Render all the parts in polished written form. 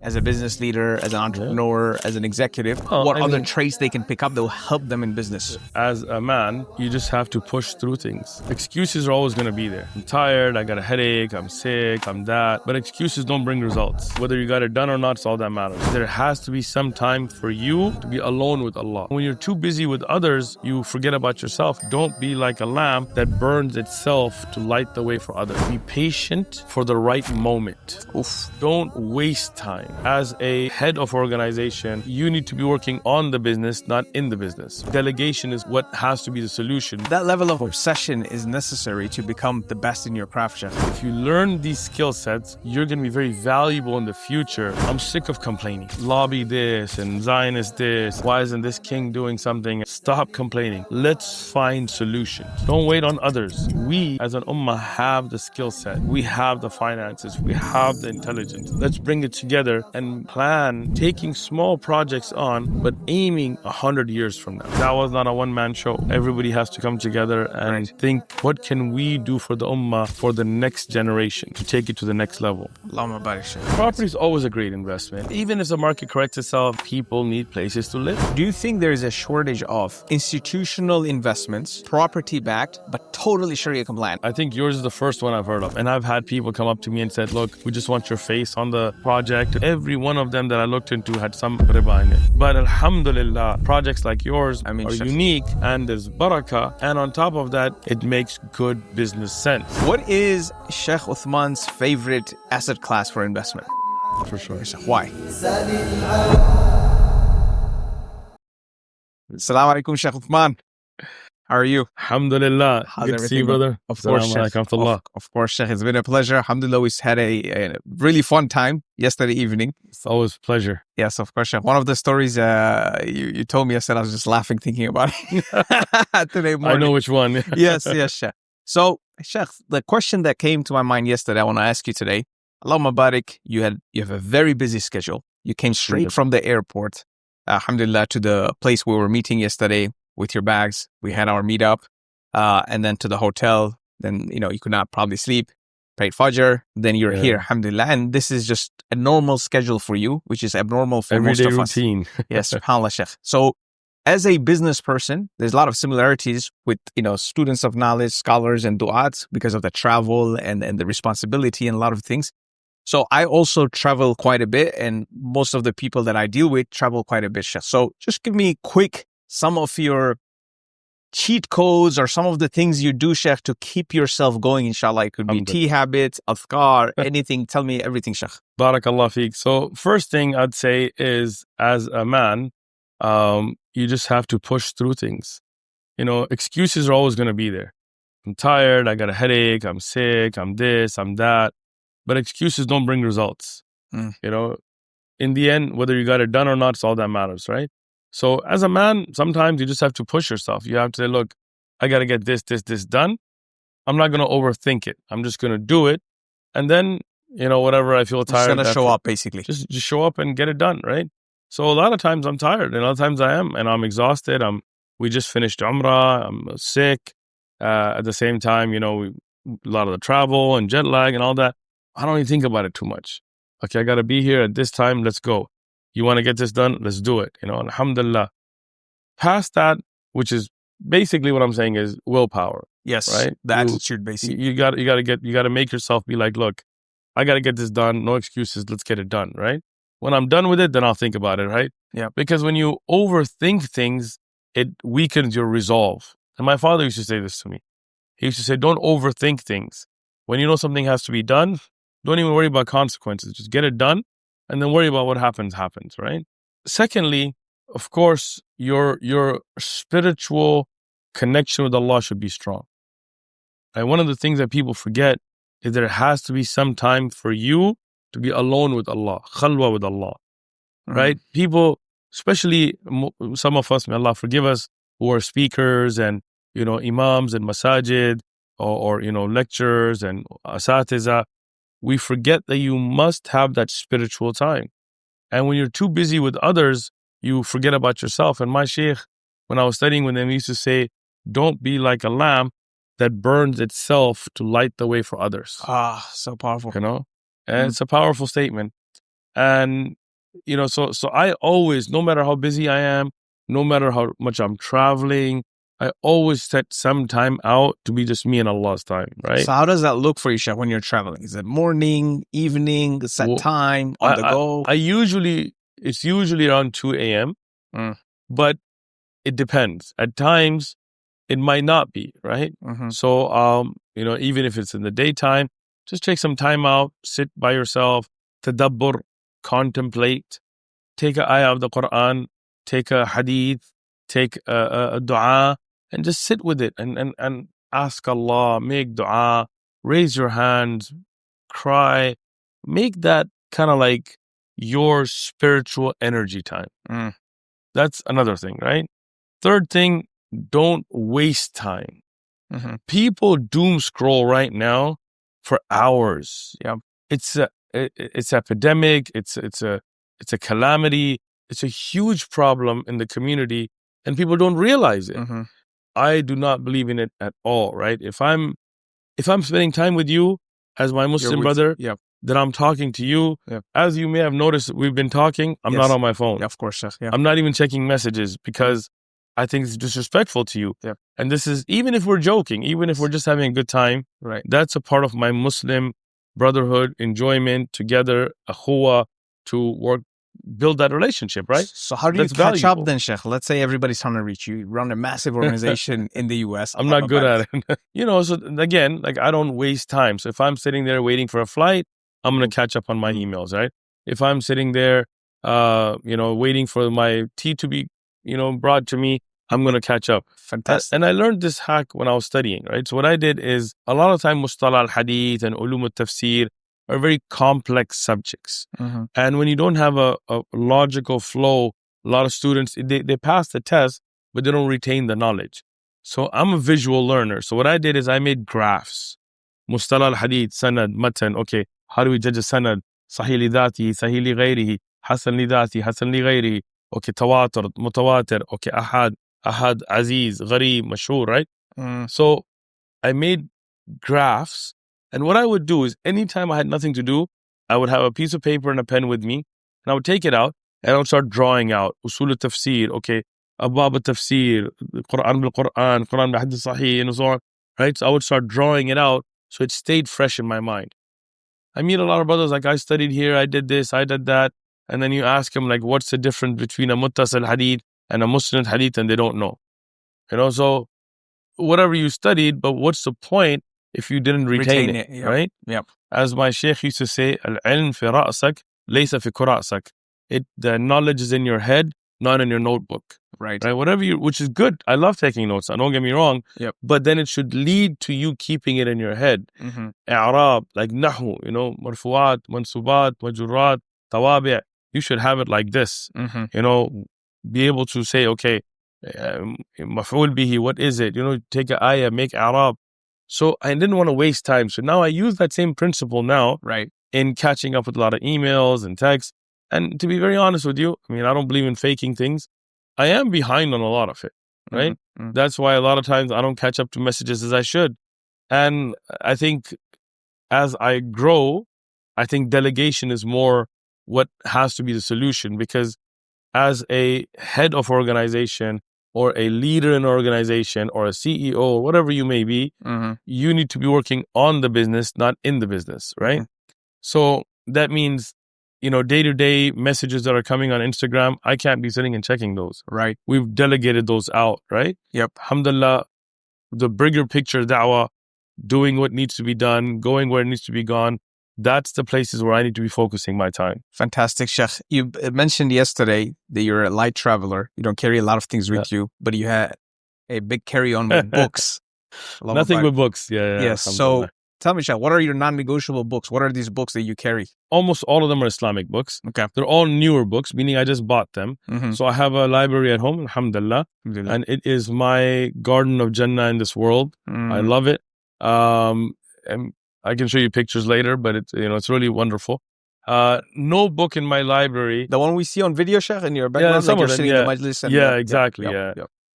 as a business leader, as an entrepreneur, as an executive? What other traits they can pick up that will help them in business? As a man, you just have to push through things. Excuses are always going to be there. I'm tired, I got a headache, I'm sick, I'm that. But excuses don't bring results. Whether you got it done or not, it's all that matters. There has to be some time for you to be alone with Allah. When you're too busy with others, you forget about yourself. Don't be like a lamp that burns itself to light the way for others. Be patient for the right moment. Don't waste time. As a head of organization, you need to be working on the business, not in the business. Delegation is what has to be the solution. That level of obsession is necessary to become the best in your craft, Shaykh. If you learn these skill sets, you're going to be very valuable in the future. I'm sick of complaining. Lobby this and Zionist this. Why isn't this king doing something? Stop complaining. Let's find solutions. Don't wait on others. We as an ummah have the skill set. We have the finances. We have the intelligence. Let's bring it together and plan taking small projects on, but aiming 100 years from now. That was not a one-man show. Everybody has to come together and think, what can we do for the ummah for the next generation to take it to the next level? Allahumma barik, Shaykh. Property is always a great investment. Even if the market corrects itself, people need places to live. Do you think there is a shortage of institutional investments, property-backed, but totally Sharia compliant? I think yours is the first one I've heard of. And I've had people come up to me and said, look, we just want your face on the project. Every one of them that I looked into had some ribā in it. But alhamdulillah, projects like yours are unique and there's barakah. And on top of that, it makes good business sense. What is Shaykh Uthman's favorite asset class for investment? For sure. Why? Assalamu alaikum, Shaykh Uthman. How are you? Alhamdulillah. Good to see you, brother. Of course, Shaykh. Of course, Shaykh. It's been a pleasure. Alhamdulillah, we had a really fun time yesterday evening. It's always a pleasure. Yes, of course, Shaykh. One of the stories you told me yesterday, I was just laughing thinking about it today morning. I know which one. Yes, Shaykh. So, Shaykh, the question that came to my mind yesterday, I want to ask you today. Allahumma barik, you have a very busy schedule. You came straight from the airport, alhamdulillah, to the place we were meeting yesterday with your bags. We had our meetup, and then to the hotel. Then, you could not probably sleep, prayed Fajr. Then you're here, alhamdulillah. And this is just a normal schedule for you, which is abnormal for most of us. Routine. Yes, subhanAllah, Shaykh. So, as a business person, there's a lot of similarities with, students of knowledge, scholars and du'ats because of the travel and the responsibility and a lot of things. So I also travel quite a bit, and most of the people that I deal with travel quite a bit, Shaykh. So just give me some of your cheat codes or some of the things you do, Shaykh, to keep yourself going, inshallah. It could be tea habits, adhkar, anything. Tell me everything, Shaykh. Barakallah feek. So first thing I'd say is, as a man, you just have to push through things. Excuses are always going to be there. I'm tired, I got a headache, I'm sick, I'm this, I'm that. But excuses don't bring results. In the end, whether you got it done or not, it's all that matters, right? So as a man, sometimes you just have to push yourself. You have to say, look, I got to get this done. I'm not going to overthink it. I'm just going to do it. And then, whatever I feel tired. Just going to show up, basically. Just show up and get it done, right? So a lot of times I'm tired, and a lot of times I am, and I'm exhausted. We just finished Umrah. I'm sick. At the same time, a lot of the travel and jet lag and all that. I don't even think about it too much. Okay, I got to be here at this time. Let's go. You want to get this done? Let's do it. Alhamdulillah. Past that, which is basically what I'm saying is willpower. Yes, right. The attitude, basically. You got to make yourself be like, look, I got to get this done. No excuses. Let's get it done. Right. When I'm done with it, then I'll think about it. Right. Yeah. Because when you overthink things, it weakens your resolve. And my father used to say this to me. He used to say, don't overthink things. When you know something has to be done, don't even worry about consequences. Just get it done and then worry about what happens, right? Secondly, of course, your spiritual connection with Allah should be strong. And one of the things that people forget is there has to be some time for you to be alone with Allah, khalwa with Allah, right? People, especially some of us, may Allah forgive us, who are speakers and, imams and masajid or lecturers and asatiza, we forget that you must have that spiritual time. And when you're too busy with others, you forget about yourself. And my shaykh, when I was studying with him, he used to say, don't be like a lamp that burns itself to light the way for others. So powerful. And it's a powerful statement. And, so I always, no matter how busy I am, no matter how much I'm traveling, I always set some time out to be just me and Allah's time, right? So how does that look for you, Shaykh, when you're traveling? Is it morning, evening, set time, on the go? It's usually around 2 a.m., but it depends. At times, it might not be, right? So, even if it's in the daytime, just take some time out, sit by yourself, tadabbur, contemplate, take an ayah of the Quran, take a hadith, take a dua, and just sit with it and ask Allah, make dua, raise your hands, cry, make that kind of like your spiritual energy time. That's another thing, right? Third thing, don't waste time. People doom scroll right now for hours. Yeah, it's epidemic. It's a calamity. It's a huge problem in the community, and people don't realize it. I do not believe in it at all. Right? If I'm spending time with you as my Muslim brother, then I'm talking to you. As you may have noticed, we've been talking. I'm not on my phone. Yeah, of course. Yeah. I'm not even checking messages because I think it's disrespectful to you. And this is, even if we're joking, even if we're just having a good time, right? That's a part of my Muslim brotherhood, enjoyment, together, akhuwa, to work, build that relationship, right? So how do you catch up then, Sheikh? Let's say everybody's trying to reach you. You run a massive organization in the US. I'm not good at it. So again, like I don't waste time. So if I'm sitting there waiting for a flight, I'm going to catch up on my emails, right? If I'm sitting there, waiting for my tea to be, brought to me, I'm going to catch up. Fantastic. And I learned this hack when I was studying, right? So what I did is a lot of time mustalah al-hadith and ulum al-tafsir are very complex subjects. And when you don't have a logical flow, a lot of students, they pass the test, but they don't retain the knowledge. So I'm a visual learner. So what I did is I made graphs. Mustalah al-hadith, sanad, matan. Okay, how do we judge a sanad? Sahih li dhatihi, sahih li ghayrihi, hasan li dhatihi, hasan li ghayrihi. Okay, tawatur, mutawatir. Okay, ahad, aziz, gharib, mashhur, right? So I made graphs, and what I would do is anytime I had nothing to do, I would have a piece of paper and a pen with me, and I would take it out and I would start drawing out usul al-tafsir, okay, abwab al-tafsir, Quran bil-Quran, Quran bil-hadith sahih, and so on, right? So I would start drawing it out so it stayed fresh in my mind. I meet a lot of brothers like, I studied here, I did this, I did that, and then you ask them like, what's the difference between a muttasil hadith and a musnad hadith, and they don't know. So whatever you studied, but what's the point if you didn't retain it, right? As my sheikh used to say, al-ilm fi ra'sak, laysa fi kura'sak. The knowledge is in your head, not in your notebook. Right. Whatever which is good. I love taking notes. Don't get me wrong. But then it should lead to you keeping it in your head. I'rab, like nahu, marfu'at, mansubat, majurrat, tawabi'. You should have it like this. Be able to say, okay, maf'ul bihi, what is it? Take an ayah, make Arab. So I didn't want to waste time. So now I use that same principle now, right, in catching up with a lot of emails and texts. And to be very honest with you, I don't believe in faking things. I am behind on a lot of it, right? That's why a lot of times I don't catch up to messages as I should. And I think as I grow, I think delegation is more what has to be the solution, because as a head of organization or a leader in an organization or a CEO or whatever you may be, you need to be working on the business, not in the business, right? So that means, day-to-day messages that are coming on Instagram, I can't be sitting and checking those. Right. We've delegated those out, right? Yep. Alhamdulillah, the bigger picture da'wah, doing what needs to be done, going where it needs to be gone, that's the places where I need to be focusing my time. Fantastic, Sheikh. You mentioned yesterday that you're a light traveler. You don't carry a lot of things with you, but you had a big carry-on with books. Nothing but books. Yeah. Yes. So tell me, Sheikh, what are your non-negotiable books? What are these books that you carry? Almost all of them are Islamic books. Okay. They're all newer books, meaning I just bought them. So I have a library at home, alhamdulillah. And it is my garden of Jannah in this world. I love it. And I can show you pictures later, but it's really wonderful. No book in my library. The one we see on video, Sheikh, in your background? Yeah, some like of them, in the majlis and exactly.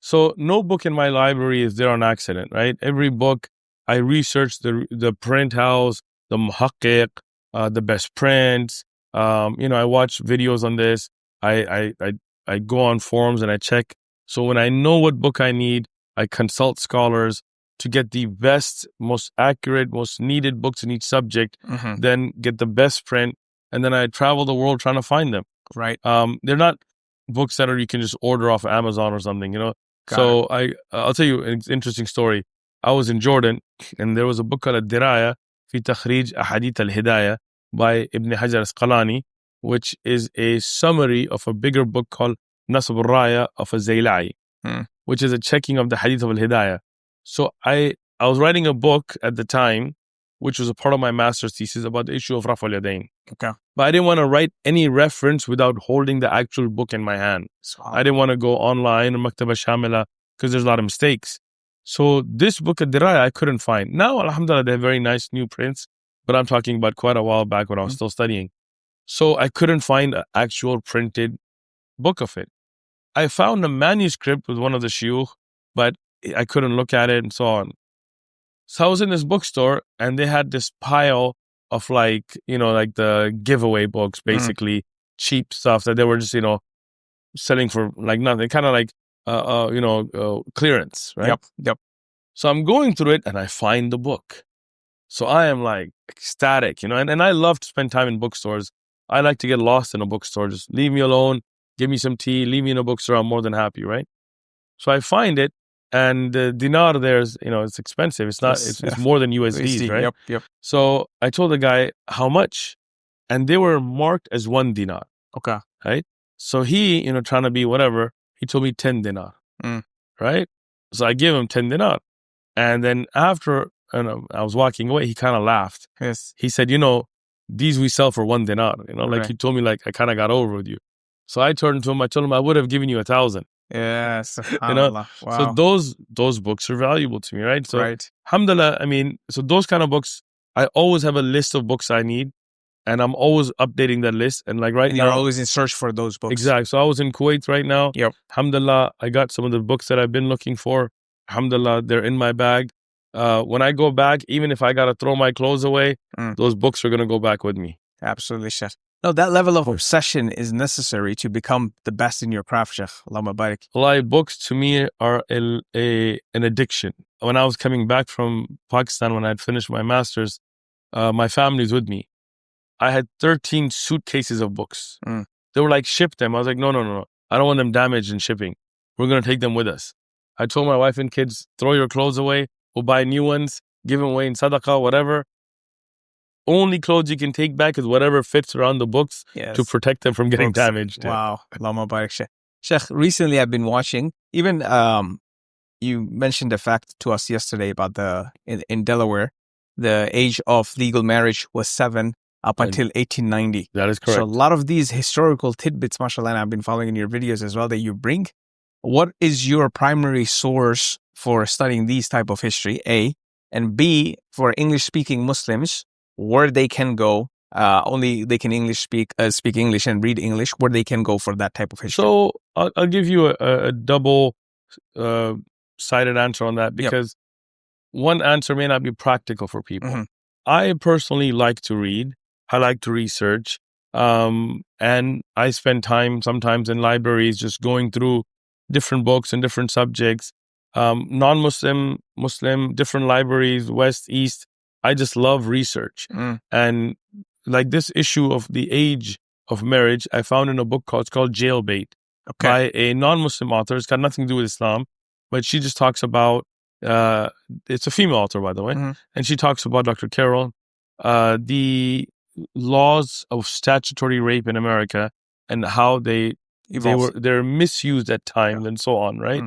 So no book in my library is there on accident, right? Every book, I research the print house, the muhaqqiq, the best prints, I watch videos on this. I go on forums and I check. So when I know what book I need, I consult scholars to get the best, most accurate, most needed books in each subject, then get the best print. And then I travel the world trying to find them. Right. They're not books that you can just order off Amazon or something, I'll tell you an interesting story. I was in Jordan and there was a book called Diraya fi Takhrij Ahadith al-Hidayah by Ibn Hajar al-Asqalani, which is a summary of a bigger book called Nasb al-Raya of a Zaylai, which is a checking of the Hadith of al-Hidayah. So I was writing a book at the time, which was a part of my master's thesis about the issue of Raf al-Yadayn. Okay. But I didn't want to write any reference without holding the actual book in my hand. I didn't want to go online or Maktaba Shamila because there's a lot of mistakes. So this book at Diraya I couldn't find. Now, alhamdulillah, they have very nice new prints, but I'm talking about quite a while back when I was still studying. So I couldn't find an actual printed book of it. I found a manuscript with one of the shuyukh, but I couldn't look at it and so on. So I was in this bookstore and they had this pile of like the giveaway books, basically cheap stuff that they were just, selling for like nothing, kind of like, clearance, right? Yep. So I'm going through it and I find the book. So I am like ecstatic, and I love to spend time in bookstores. I like to get lost in a bookstore. Just leave me alone, give me some tea, leave me in a bookstore. I'm more than happy, right? So I find it. And the dinar there's, it's expensive. It's not, it's more than USDs, right? Yep. So I told the guy, how much? And they were marked as 1 dinar. Okay. Right? So he, trying to be whatever, he told me 10 dinar. Right? So I gave him 10 dinar. And then after I was walking away, he kind of laughed. Yes. He said, these we sell for 1 dinar. Like he told me like, I kind of got over with you. So I turned to him, I told him I would have given you 1,000. Yes. Wow. So those books are valuable to me, right? So alhamdulillah, so those kind of books, I always have a list of books I need and I'm always updating that list. And like now, you're always in search for those books. Exactly. So I was in Kuwait right now. Yep. Alhamdulillah, I got some of the books that I've been looking for. Alhamdulillah, they're in my bag. When I go back, even if I got to throw my clothes away, those books are going to go back with me. Absolutely, Sheikh. No, that level of obsession is necessary to become the best in your craft, Sheikh. Allahumma barik. Wallahi, books to me are an addiction. When I was coming back from Pakistan, when I had finished my master's, my family's with me. I had 13 suitcases of books. They were like, ship them. I was like, no. I don't want them damaged in shipping. We're going to take them with us. I told my wife and kids, throw your clothes away. We'll buy new ones, give them away in sadaqah, whatever. Only clothes you can take back is whatever fits around the books to protect them from getting damaged. Wow. Allahumma barik, Sheikh. Sheikh, recently I've been watching, even you mentioned the fact to us yesterday about in Delaware, the age of legal marriage was 7 up until 1890. That is correct. So a lot of these historical tidbits, mashallah, and I've been following in your videos as well that you bring. What is your primary source for studying these type of history, A? And B, for English-speaking Muslims, where they can go, only they can speak English and read English, where they can go for that type of history. So I'll give you a double sided answer on that because one answer may not be practical for people. I personally like to read. I like to research. And I spend time sometimes in libraries just going through different books and different subjects. Non-Muslim, Muslim, different libraries, West, East. I just love research. And like this issue of the age of marriage, I found in a book called Jailbait by a non-Muslim author. It's got nothing to do with Islam, but she just talks about, it's a female author, by the way, and she talks about Dr. Carroll, the laws of statutory rape in America and how they're misused at times and so on, right?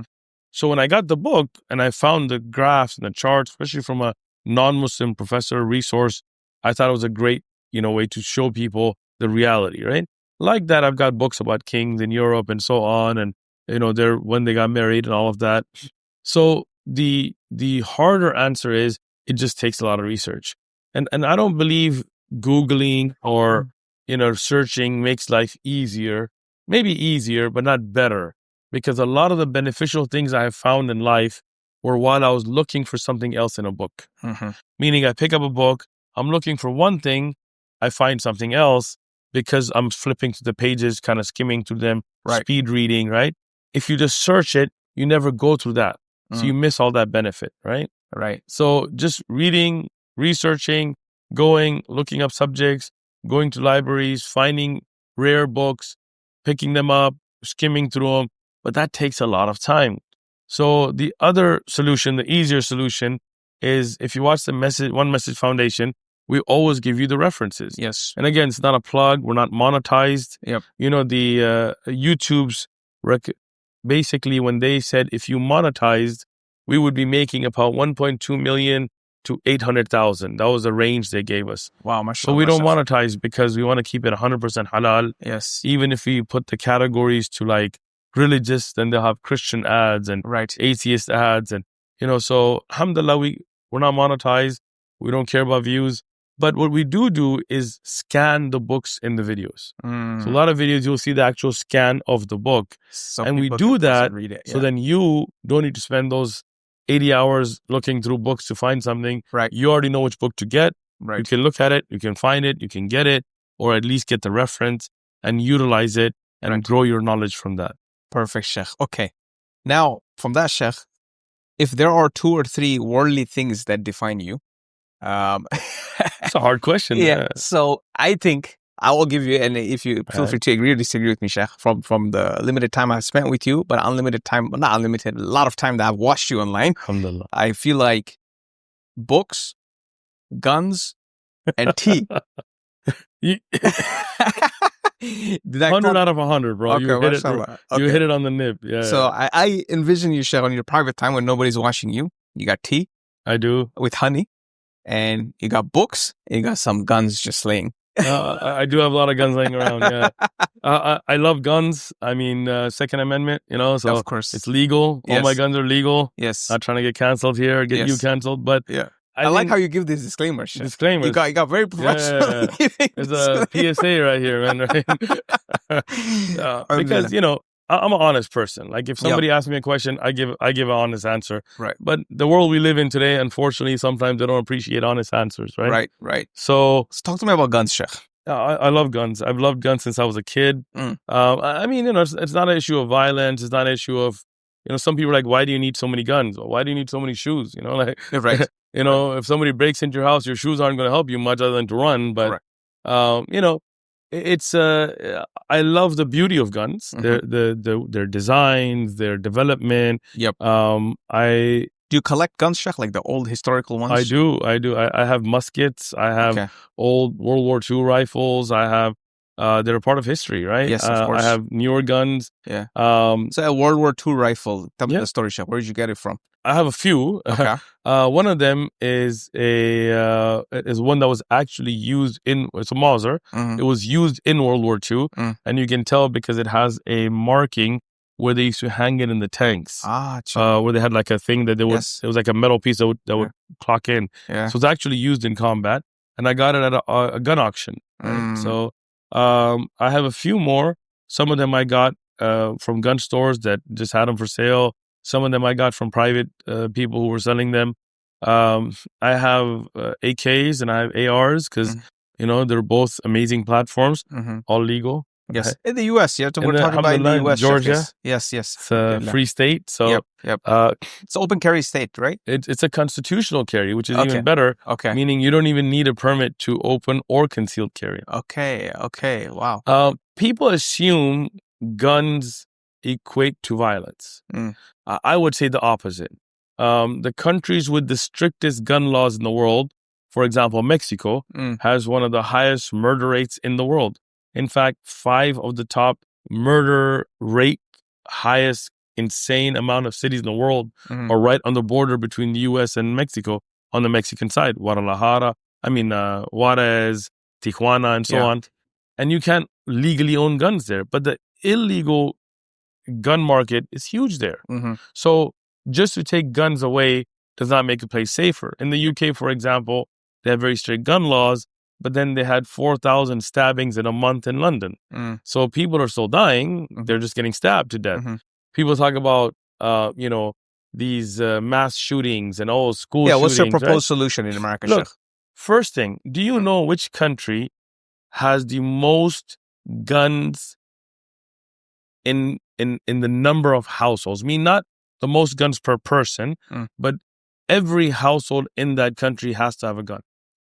So when I got the book and I found the graphs and the charts, especially from a non-Muslim professor resource, I thought it was a great, way to show people the reality, right? Like that, I've got books about kings in Europe and so on, and when they got married and all of that. So the harder answer is it just takes a lot of research, and I don't believe Googling or searching makes life easier. Maybe easier, but not better, because a lot of the beneficial things I have found in life were while I was looking for something else in a book. Meaning I pick up a book, I'm looking for one thing, I find something else because I'm flipping through the pages, kind of skimming through them, Right. speed reading, right? If you just search it, you never go through that. So you miss all that benefit, right? Right. So just reading, researching, going, looking up subjects, going to libraries, finding rare books, picking them up, skimming through them. But that takes a lot of time. So the other solution, the easier solution, is if you watch the One Message Foundation, we always give you the references. Yes. And again, it's not a plug. We're not monetized. Yep. You know, the YouTube's basically when they said if you monetized, we would be making about 1.2 million to 800,000. That was the range they gave us. Wow, But mashallah. we don't monetize because we want to keep it 100% halal. Yes. Even if we put the categories to like religious, then they'll have Christian ads and Right. atheist ads. And, you know, so alhamdulillah, we're not monetized. We don't care about views. But what we do is scan the books in the videos. So a lot of videos, you'll see the actual scan of the book. And we do that read it. so then you don't need to spend those 80 hours looking through books to find something. Right. You already know which book to get. Right. You can look at it, you can find it, you can get it, or at least get the reference and utilize it and grow your knowledge from that. Perfect, Sheikh. Okay. Now, from that, Sheikh, if there are 2 or 3 worldly things that define you, it's a hard question. Yeah. So I think I will give you, and if you feel free to agree or disagree with me, Sheikh, from the limited time I've spent with you, but unlimited time, not unlimited, a lot of time that I've watched you online. Alhamdulillah. I feel like books, guns, and tea. 100 out of 100, bro. Okay, you hit it. mashallah. You hit it on the nib. Yeah. So I envision you, Sheikh, on your private time when nobody's watching you. You got tea. I do. With honey. And you got books, and you got some guns just laying. I do have a lot of guns laying around, yeah. I love guns. I mean, Second Amendment, you know, so of course. It's legal. Yes. All my guns are legal. Yes. Not trying to get canceled here, get you canceled, but yeah. I like how you give these disclaimers. Disclaimers. You got very professional. Yeah. There's a PSA right here, man. Right? Because, you know, I'm an honest person. Like if somebody asks me a question, I give an honest answer. Right. But the world we live in today, unfortunately, sometimes they don't appreciate honest answers. Right. Right. So talk to me about guns, Sheikh. I love guns. I've loved guns since I was a kid. I mean, you know, it's not an issue of violence. It's not an issue of, you know, some people are like, why do you need so many guns? Or why do you need so many shoes? You know, like, right. You know, if somebody breaks into your house, your shoes aren't going to help you much other than to run. But, you know, it's I love the beauty of guns, their designs, their development. Yep. Do you collect guns, Sheikh, like the old historical ones? I do. I have muskets. I have old World War II rifles. I have they're a part of history, right? Yes, of course. I have newer guns. Yeah. So a World War II rifle. Tell me the story, Sheikh. Where did you get it from? I have a few. Okay. One of them is one that was actually used it's a Mauser. It was used in World War II, and you can tell because it has a marking where they used to hang it in the tanks. Where they had like a thing that it was like a metal piece that would clock in. Yeah. So it's actually used in combat, and I got it at a gun auction. Right? So I have a few more. Some of them I got from gun stores that just had them for sale. Some of them I got from private people who were selling them. I have AKs and I have ARs because, you know, they're both amazing platforms, all legal. Yes. In the U.S., we're talking about in the U.S. Georgia. Yes. It's a free state. So yep. It's open carry state, right? It's a constitutional carry, which is even better. Okay. Meaning you don't even need a permit to open or concealed carry. Okay. Wow. People assume guns equate to violence. I would say the opposite. The countries with the strictest gun laws in the world, for example, Mexico, has one of the highest murder rates in the world. In fact, 5 of the top murder rate, highest insane amount of cities in the world are right on the border between the U.S. and Mexico on the Mexican side. Juarez, Tijuana, and so on. And you can't legally own guns there. But the illegal gun market is huge there. So just to take guns away does not make a place safer. In the UK, for example, they have very strict gun laws, but then they had 4,000 stabbings in a month in London. So people are still dying. They're just getting stabbed to death. People talk about, you know, these mass shootings and school shootings. What's your proposed solution in America, Look, Sheikh? first thing, do you know which country has the most guns in the number of households. I mean, not the most guns per person, but every household in that country has to have a gun.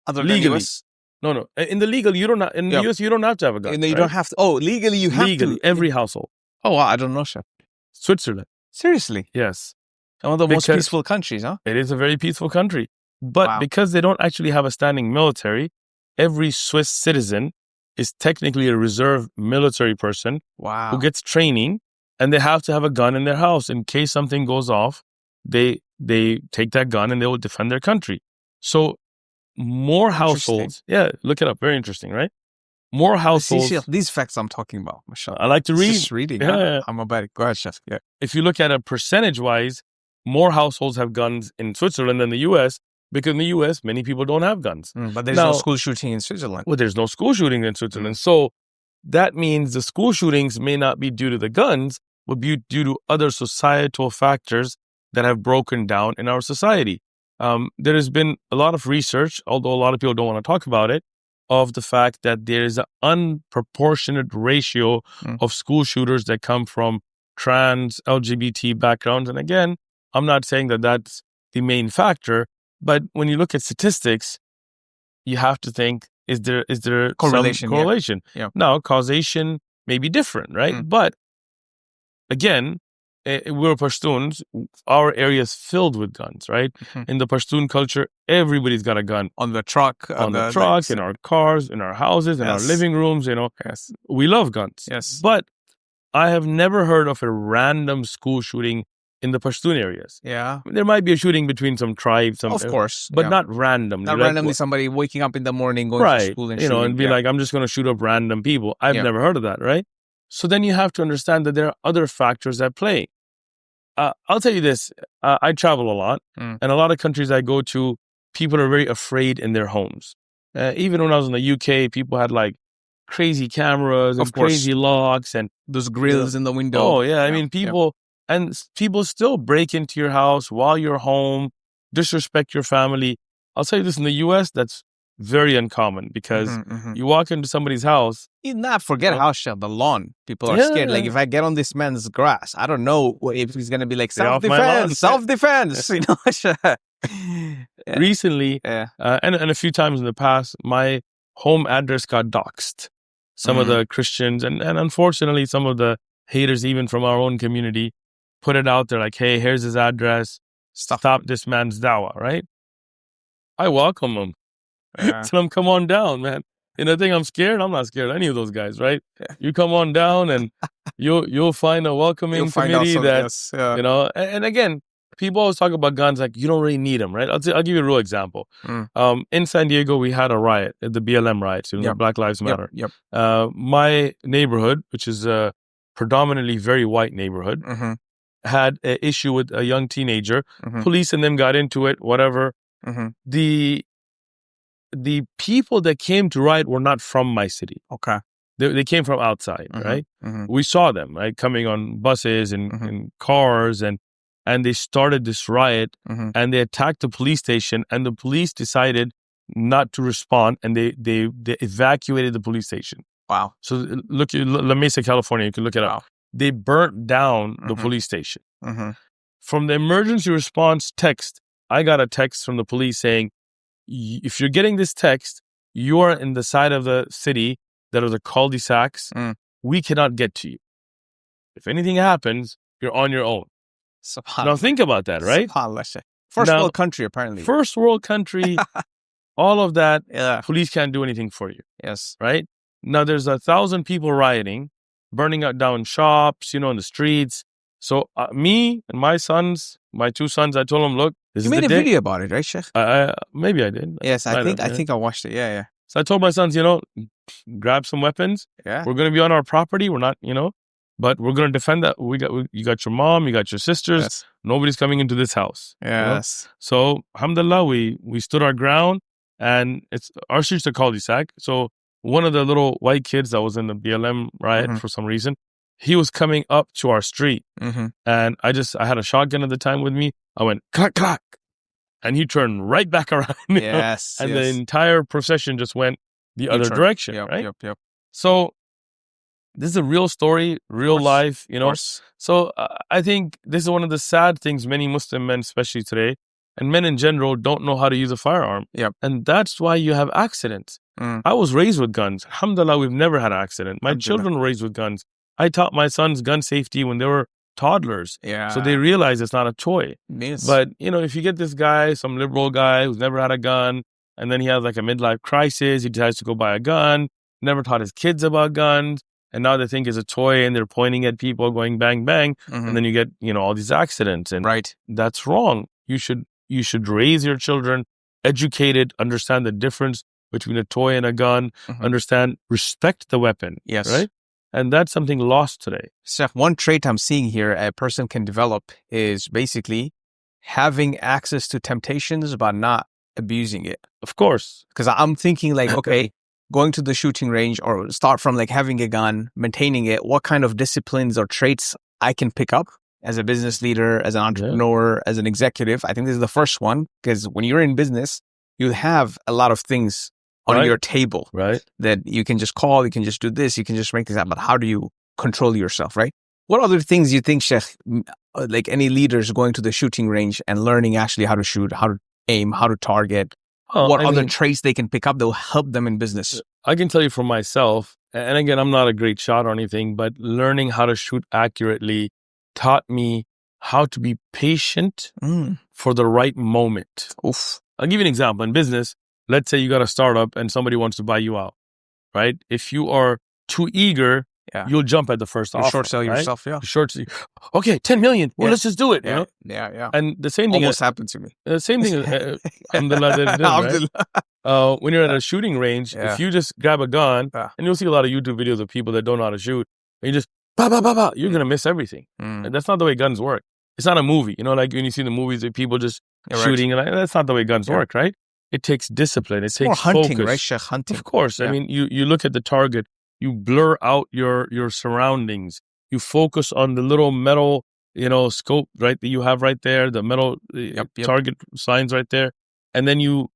Other legally. than US? No. In the legal, you don't. In the US, you don't have to have a gun. You don't have to. Oh, legally, you have legally, to. every household. Oh, wow. I don't know, Chef. Switzerland. Seriously? Yes. One of the most peaceful countries, huh? It is a very peaceful country. But because they don't actually have a standing military, every Swiss citizen is technically a reserve military person who gets training, and they have to have a gun in their house in case something goes off. They take that gun and they will defend their country. So more households. Yeah, look it up. Very interesting, right? More households. See, these facts I'm talking about. Mashallah. I like to read. Just reading. Yeah. I'm about it. Go ahead, Chef. Yeah. If you look at it percentage-wise, more households have guns in Switzerland than the U.S., because in the U.S., many people don't have guns. But there's no school shooting in Switzerland. Well, there's no school shooting in Switzerland. So that means the school shootings may not be due to the guns, but be due to other societal factors that have broken down in our society. There has been a lot of research, although a lot of people don't want to talk about it, of the fact that there is an unproportionate ratio of school shooters that come from trans, LGBT backgrounds. And again, I'm not saying that that's the main factor, but when you look at statistics, you have to think, is there correlation? Some correlation? Yeah. Now, causation may be different, right? But again, we're Pashtuns. Our area is filled with guns, right? In the Pashtun culture, everybody's got a gun. On the truck. In our cars, in our houses, in our living rooms, Yes. We love guns. Yes. But I have never heard of a random school shooting in the Pashtun areas. Yeah. There might be a shooting between some tribes. Of course. But not randomly. Not randomly somebody waking up in the morning, going to school and shooting. And be like, I'm just going to shoot up random people. I've never heard of that, right? So then you have to understand that there are other factors at play. I'll tell you this. I travel a lot, and a lot of countries I go to, people are very afraid in their homes. Even when I was in the UK, people had like crazy cameras and crazy locks and those grills in the window. Oh, yeah. I mean, people still break into your house while you're home, disrespect your family. I'll tell you this, in the US, that's very uncommon, because you walk into somebody's house. You not forget the lawn. People are scared. Like, if I get on this man's grass, I don't know if he's going to be like, self-defense. You know? Recently, and a few times in the past, my home address got doxed. Some of the Christians and unfortunately some of the haters, even from our own community, put it out there like, hey, here's his address. Stop this man's Dawa, right? I welcome him. Tell him, come on down, man. And I think I'm scared. I'm not scared of any of those guys, right? Yeah. You come on down and you'll find a welcoming committee you know. And again, people always talk about guns like you don't really need them, right? I'll give you a real example. In San Diego, we had a riot, the BLM riots, Black Lives Matter. My neighborhood, which is a predominantly very white neighborhood, had an issue with a young teenager. Police and them got into it, whatever. The people that came to riot were not from my city. Okay. They came from outside, right? We saw them, right, coming on buses and cars, and they started this riot, and they attacked the police station, and the police decided not to respond, and they evacuated the police station. Wow. So look, La Mesa, California, you can look it up. They burnt down the police station. From the emergency response text, I got a text from the police saying, if you're getting this text, you are in the side of the city that are the cul-de-sacs. We cannot get to you. If anything happens, you're on your own. Now think about that, right? First world country, apparently. First world country, all of that. Police can't do anything for you. Yes. Right? Now there's 1,000 people rioting, burning down shops, in the streets. So me and my two sons, I told them, look, you made a video about it, right, Sheikh? Maybe I did. Yes, I think I watched it. Yeah. So I told my sons, grab some weapons. Yeah. We're going to be on our property. We're not, but we're going to defend that. You got your mom, you got your sisters. Yes. Nobody's coming into this house. Yes. So, alhamdulillah, we stood our ground, and our streets are cul-de-sac. So one of the little white kids that was in the BLM riot for some reason, he was coming up to our street, and I had a shotgun at the time with me. I went, clack, clack, and he turned right back around. Yes. And the entire procession just went the other U-turn. direction, Yep, right? Yep. So this is a real story, real life, you know. So I think this is one of the sad things many Muslim men, especially today, and men in general, don't know how to use a firearm. Yep. And that's why you have accidents. I was raised with guns. Alhamdulillah, we've never had an accident. My children were raised with guns. I taught my sons gun safety when they were toddlers. Yeah. So they realize it's not a toy. Yes. But, you know, if you get this guy, some liberal guy who's never had a gun, and then he has like a midlife crisis, he decides to go buy a gun, never taught his kids about guns, and now they think it's a toy and they're pointing at people going bang, bang. And then you get, you know, all these accidents. And that's wrong. You should raise your children educated, understand the difference between a toy and a gun, understand, respect the weapon. Yes. Right? And that's something lost today. So one trait I'm seeing here a person can develop is basically having access to temptations but not abusing it. Of course. Because I'm thinking like, okay, going to the shooting range or start from like having a gun, maintaining it, what kind of disciplines or traits I can pick up as a business leader, as an entrepreneur, as an executive. I think this is the first one, because when you're in business, you have a lot of things on your table that you can just call, you can just do this, you can just make this happen. But how do you control yourself, right? What other things you think, Sheikh, like any leaders going to the shooting range and learning actually how to shoot, how to aim, how to target, what other traits they can pick up that will help them in business? I can tell you for myself, and again, I'm not a great shot or anything, but learning how to shoot accurately taught me how to be patient for the right moment. Oof. I'll give you an example. In business, let's say you got a startup and somebody wants to buy you out, right? If you are too eager, you'll jump at the first offer. Short sell yourself, okay, 10 million. Well, let's just do it. Yeah. You know? And the same thing almost happened to me. The same thing alhamdulillah, right? When you're at a shooting range, if you just grab a gun, and you'll see a lot of YouTube videos of people that don't know how to shoot, and you just bah, bah, bah, bah, you're going to miss everything. And that's not the way guns work. It's not a movie. You know, like when you see the movies of people just shooting, and that's not the way guns work, right? It takes discipline. It takes hunting, focus. Right, Sheikh? Hunting. Of course. I mean, you look at the target, you blur out your surroundings. You focus on the little metal, you know, scope, right, that you have right there, the metal target signs right there. And then you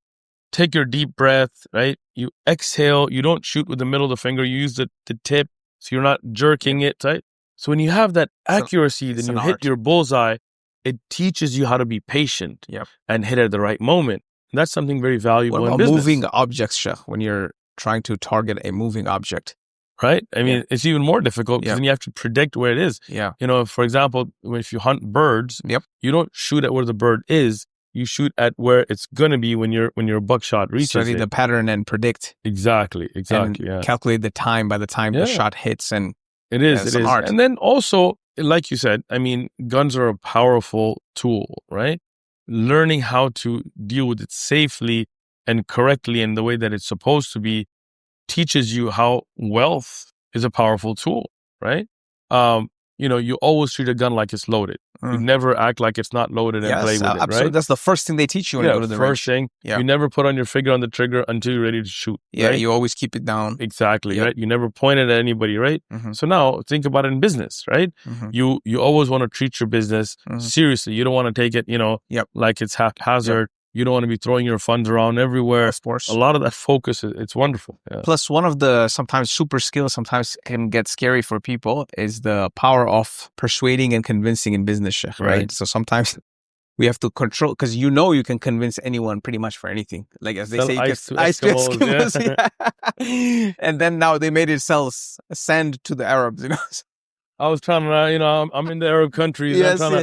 take your deep breath, right? You exhale. You don't shoot with the middle of the finger. You use the tip, so you're not jerking it, right? So when you have that accuracy, then you hit your bullseye. It teaches you how to be patient and hit at the right moment. And that's something very valuable in business. Moving objects, Sheikh, when you're trying to target a moving object. Right? I mean, it's even more difficult because then you have to predict where it is. Yeah. You know, for example, if you hunt birds, you don't shoot at where the bird is. You shoot at where it's going to be when your buckshot reaches Study the pattern and predict. Exactly. And calculate the time by the time the shot hits. And it is. Art. And then also, like you said, I mean, guns are a powerful tool, right? Learning how to deal with it safely and correctly in the way that it's supposed to be teaches you how wealth is a powerful tool, right? You know, you always treat a gun like it's loaded. You never act like it's not loaded and play with it, absolutely. right? That's the first thing they teach you when you go to the first range. thing. You never put on your finger on the trigger until you're ready to shoot. Yeah, right? you always keep it down. Exactly, right? You never point it at anybody, right? So now think about it in business, right? You always want to treat your business seriously. You don't want to take it, you know, like it's haphazard. You don't want to be throwing your funds around everywhere. Of course. A lot of that focus, it's wonderful. Yeah. Plus, one of the sometimes super skills sometimes can get scary for people is the power of persuading and convincing in business, Sheikh, right? So sometimes we have to control, because you know you can convince anyone pretty much for anything. Like as they say, ice to Eskimos. And then now they made it sell sand to the Arabs, you know. I was trying to, you know, I'm in the Arab countries.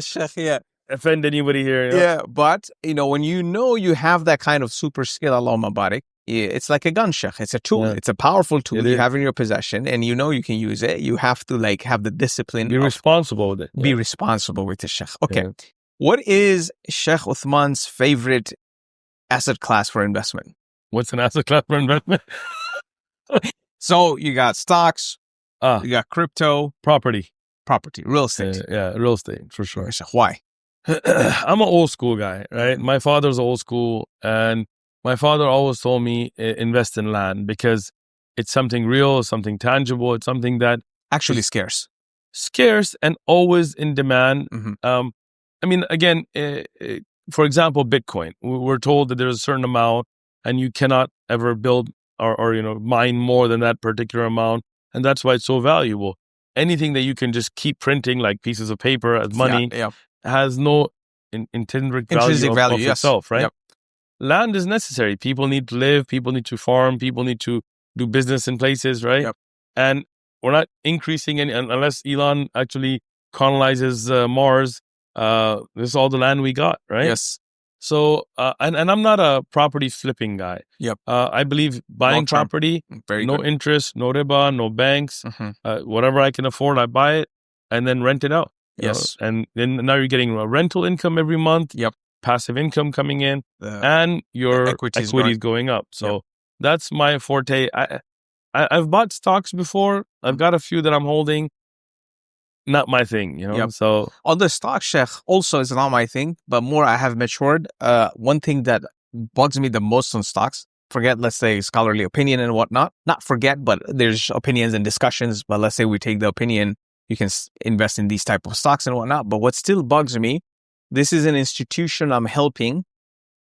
Sheikh, offend anybody here. You know? Yeah, but, you know, when you have that kind of super skill, Allahumma barik, it's like a gun, Sheikh. It's a tool. It's a powerful tool you have in your possession, and you know you can use it. You have to, like, have the discipline. Be responsible with it. Be responsible with it, Sheikh. Okay. Yeah. What is Shaykh Uthman's favorite asset class for investment? What's an asset class for investment? So you got stocks, you got crypto. Property, real estate. Real estate, for sure. Why? I'm an old school guy, right? My father's old school, and my father always told me invest in land because it's something real, something tangible, it's something that actually scarce and always in demand. I mean, again, for example, Bitcoin. We're told that there's a certain amount, and you cannot ever build or mine more than that particular amount. And that's why it's so valuable. Anything that you can just keep printing, like pieces of paper as money, has no intrinsic value of itself, right? Yep. Land is necessary. People need to live. People need to farm. People need to do business in places, right? Yep. And we're not increasing any unless Elon actually colonizes Mars. This is all the land we got, right? Yes. So, and I'm not a property flipping guy. Yep. I believe buying property, no interest, no ribā, no banks, whatever I can afford, I buy it and then rent it out. Yes. And then now you're getting a rental income every month. Yep. Passive income coming in, and your equities going up. So that's my forte. I've bought stocks before. I've got a few that I'm holding. Not my thing, So on the stock, Sheikh, also is not my thing, but more I have matured. One thing that bugs me the most on stocks, forget, let's say, scholarly opinion and whatnot. Not forget, but there's opinions and discussions. But let's say we take the opinion, you can invest in these type of stocks and whatnot. But what still bugs me, this is an institution I'm helping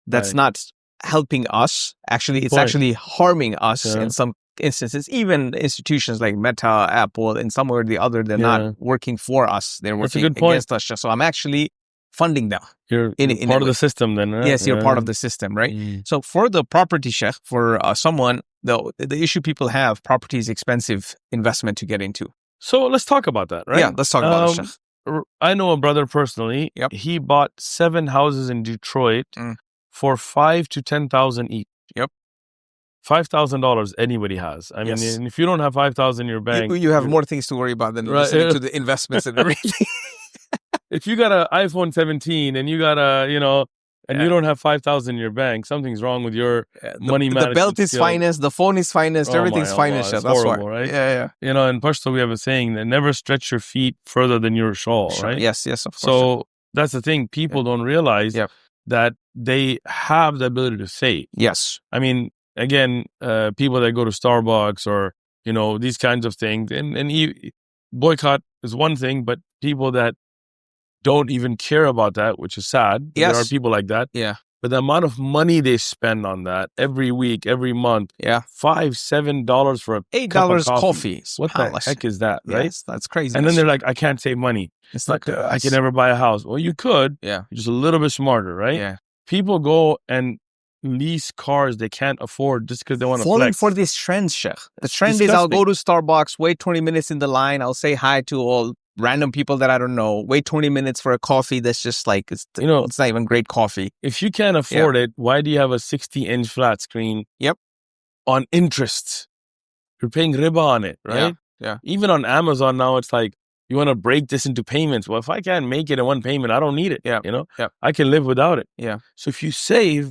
that's not helping us. Actually, it's actually harming us in some instances. Even institutions like Meta, Apple, in some way or the other, they're not working for us. They're working against us. So I'm actually funding them. You're part of the system then, right? Yes, you're part of the system, right? So for the property, Sheikh, for someone, the issue people have, property is expensive investment to get into. So let's talk about that, right? Yeah, let's talk about it, Sheikh. I know a brother personally. Yep. He bought 7 houses in Detroit for $5,000 to $10,000 each. Yep. $5,000 anybody has. I mean, if you don't have $5,000 in your bank, you have more things to worry about than listening to the investments and everything. If you got an iPhone 17 and you got and you don't have $5,000 in your bank, something's wrong with your money management. The belt is skills. finest, the phone is finest, everything's finest. That's horrible, right? Yeah. In Pashto, we have a saying that never stretch your feet further than your shawl, right? Yes, of course. So that's the thing. People don't realize that they have the ability to save. Yes. I mean, again, people that go to Starbucks or, these kinds of things, and boycott is one thing, but people that don't even care about that, which is sad. Yes. There are people like that. Yeah. But the amount of money they spend on that every week, every month, $5, $7 for $8 coffee. What the heck is that, right? Yes, that's crazy. And then they're like, I can't save money. It's like, I can never buy a house. Well, you could. Yeah. You're just a little bit smarter, right? Yeah. People go and lease cars they can't afford just because they want to falling flex. for these trends, Sheikh. The trend is I'll go to Starbucks, wait 20 minutes in the line. I'll say hi to all random people that I don't know. Wait 20 minutes for a coffee that's just like, it's not even great coffee. If you can't afford it, why do you have a 60-inch flat screen? Yep. On interest. You're paying ribā on it, right? Yeah. Even on Amazon now, it's like, you want to break this into payments. Well, if I can't make it in one payment, I don't need it. Yeah. I can live without it. Yeah. So if you save,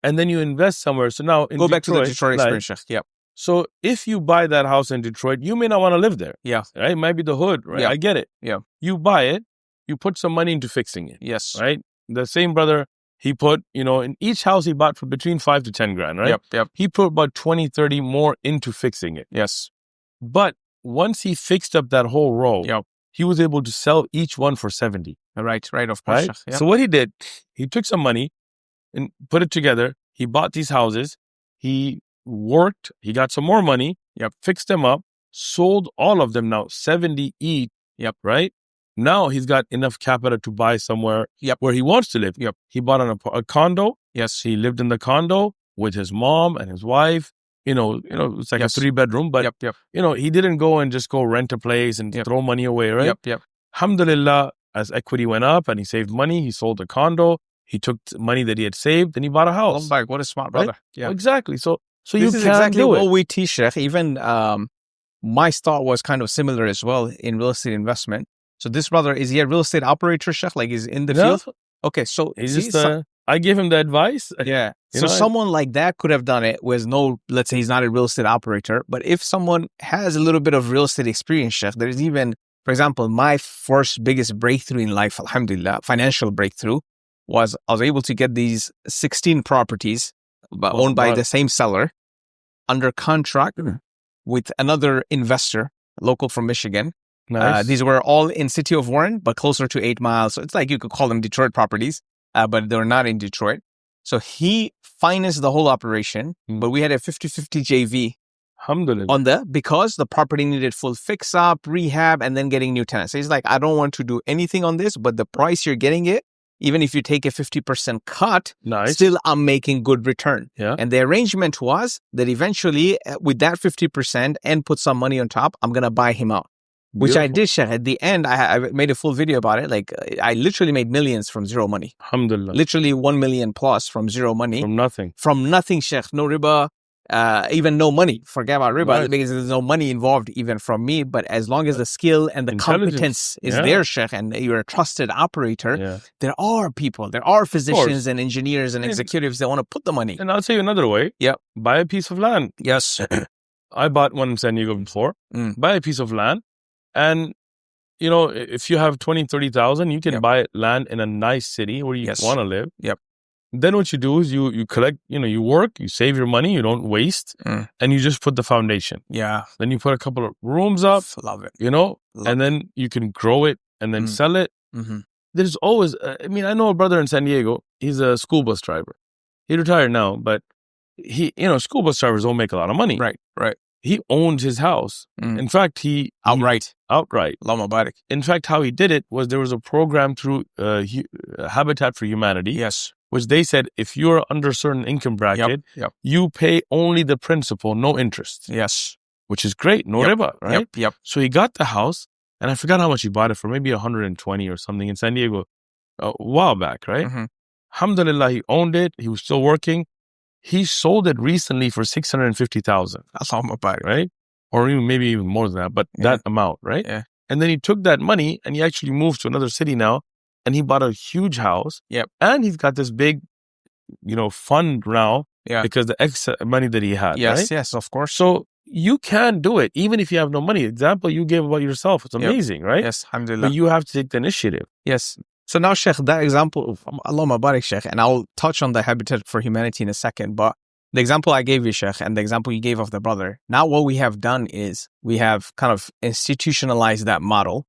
and then you invest somewhere. So now in back to the Detroit experience. Yep. So if you buy that house in Detroit, you may not want to live there. Yeah. Right? It might be the hood, right? Yeah. I get it. Yeah. You buy it, you put some money into fixing it. Yes. Right? The same brother, he put, in each house he bought for between $5,000 to $10,000, right? Yep. He put about 20, 30 more into fixing it. Yes. But once he fixed up that whole row, he was able to sell each one for 70. Right, of course. Right? So what he did, he took some money and put it together. He bought these houses. He worked. He got some more money. Fixed them up. Sold all of them now, 70 each. Right? Now he's got enough capital to buy somewhere where he wants to live. He bought a condo. Yes. He lived in the condo with his mom and his wife. It's like a 3-bedroom, but he didn't go and just go rent a place and throw money away, right? Alhamdulillah, as equity went up and he saved money, he sold a condo. He took money that he had saved and he bought a house. What a smart brother. Right? Yeah, exactly. So this you is can exactly do it. What we teach, Sheikh. Even my start was kind of similar as well in real estate investment. So this brother, is he a real estate operator, Sheikh? Like, is in the field? Okay, so he's I gave him the advice. Yeah. So someone like that could have done it with let's say he's not a real estate operator, but if someone has a little bit of real estate experience, Sheikh, there's even, for example, my first biggest breakthrough in life, alhamdulillah, financial breakthrough, was I was able to get these 16 properties owned by the same seller under contract with another investor, local from Michigan. Nice. These were all in city of Warren, but closer to 8 miles. So it's like you could call them Detroit properties, but they're not in Detroit. So he financed the whole operation, but we had a 50-50 JV Alhamdulillah. because the property needed full fix up, rehab, and then getting new tenants. So he's like, I don't want to do anything on this, but the price you're getting it, even if you take a 50% cut, still I'm making good return. And the arrangement was that eventually with that 50% and put some money on top, I'm going to buy him out. Which I did, Shaykh. At the end, I made a full video about it. Like, I literally made millions from zero money. Alhamdulillah. Literally 1 million plus from zero money. From nothing. From nothing, Shaykh. No ribā, even no money. Forget about ribā because there's no money involved even from me. But as long as the skill and the competence is there, Shaykh, and you're a trusted operator, there are people, there are physicians and engineers and executives that want to put the money. And I'll tell you another way. Buy a piece of land. Yes. I bought one in San Diego before. Buy a piece of land. And, you know, if you have 20, 30,000, you can buy land in a nice city where you want to live. Then what you do is you collect, you know, you work, you save your money, you don't waste, and you just put the foundation. Then you put a couple of rooms up. Love it. You know, and then you can grow it and then sell it. There's always, I mean, I know a brother in San Diego. He's a school bus driver. He retired now, but he, you know, school bus drivers don't make a lot of money. Right. He owned his house. In fact, outright. Allahumma barik. In fact, how he did it was there was a program through Habitat for Humanity. Which they said, if you're under a certain income bracket, you pay only the principal, no interest. Which is great, no ribā, right? So he got the house, and I forgot how much he bought it for, maybe 120 or something in San Diego a while back, right? Alhamdulillah, he owned it. He was still working. He sold it recently for 650,000. Allahumma barik. Right? Or even maybe even more than that, but that amount, right? And then he took that money and he actually moved to another city now, and he bought a huge house. And he's got this big, you know, fund now because the extra money that he had. Yes, of course. So you can do it even if you have no money. Example you gave about yourself. It's amazing, right? Yes, alhamdulillah. But you have to take the initiative. Yes. So now, Shaykh, that example, Allahumma barik, Shaykh, and I'll touch on the Habitat for Humanity in a second, but the example I gave you, Shaykh, and the example you gave of the brother, now what we have done is we have kind of institutionalized that model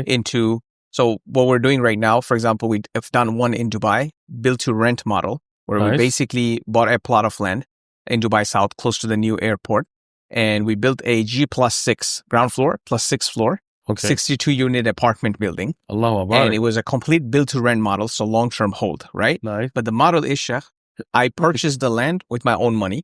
into, so what we're doing right now, for example, we have done one in Dubai, built to rent model, where we basically bought a plot of land in Dubai South, close to the new airport, and we built a G+6 ground floor plus 6th floor. 62 unit apartment building. And it was a complete build to rent model, so long term hold, right? But the model is, Shaykh, I purchased the land with my own money.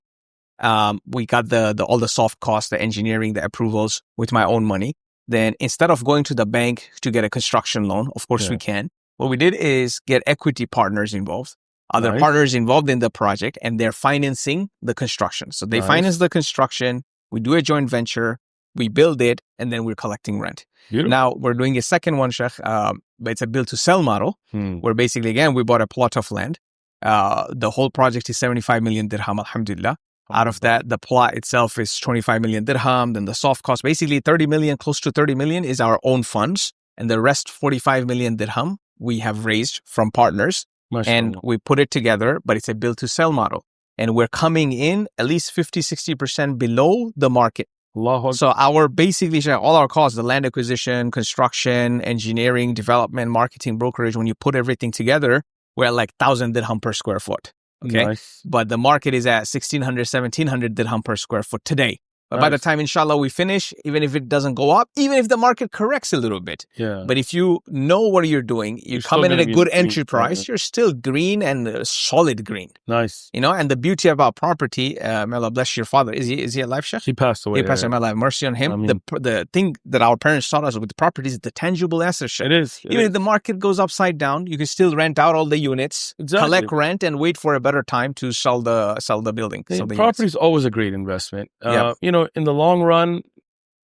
We got all the soft costs, the engineering, the approvals with my own money. Then instead of going to the bank to get a construction loan, of course we can. What we did is get equity partners involved, other partners involved in the project, and they're financing the construction. So they finance the construction. We do a joint venture. We build it, and then we're collecting rent. Now, we're doing a second one, Shaykh, but it's a build-to-sell model, where basically, again, we bought a plot of land. The whole project is 75 million dirham, alhamdulillah. Out of that, the plot itself is 25 million dirham. Then the soft cost, basically 30 million, close to 30 million is our own funds. And the rest, 45 million dirham, we have raised from partners. And we put it together, but it's a build-to-sell model. And we're coming in at least 50-60% below the market. So our basically all our costs, the land acquisition, construction, engineering, development, marketing, brokerage, when you put everything together, we're at like 1,000 dirham per square foot. Okay. But the market is at 1,600, 1,700 dirham per square foot today. But by the time, inshallah, we finish, even if it doesn't go up, even if the market corrects a little bit. But if you know what you're doing, you come in at a good entry price, you're still green and solid green. You know, and the beauty about property, may Allah bless your father. Is he alive, Shaykh? He passed away. He passed away. May Allah have mercy on him. The thing that our parents taught us with properties is the tangible asset, Shaykh. It is. Even if the market goes upside down, you can still rent out all the units, collect rent, and wait for a better time to sell the building. Property is always a great investment. You know, in the long run,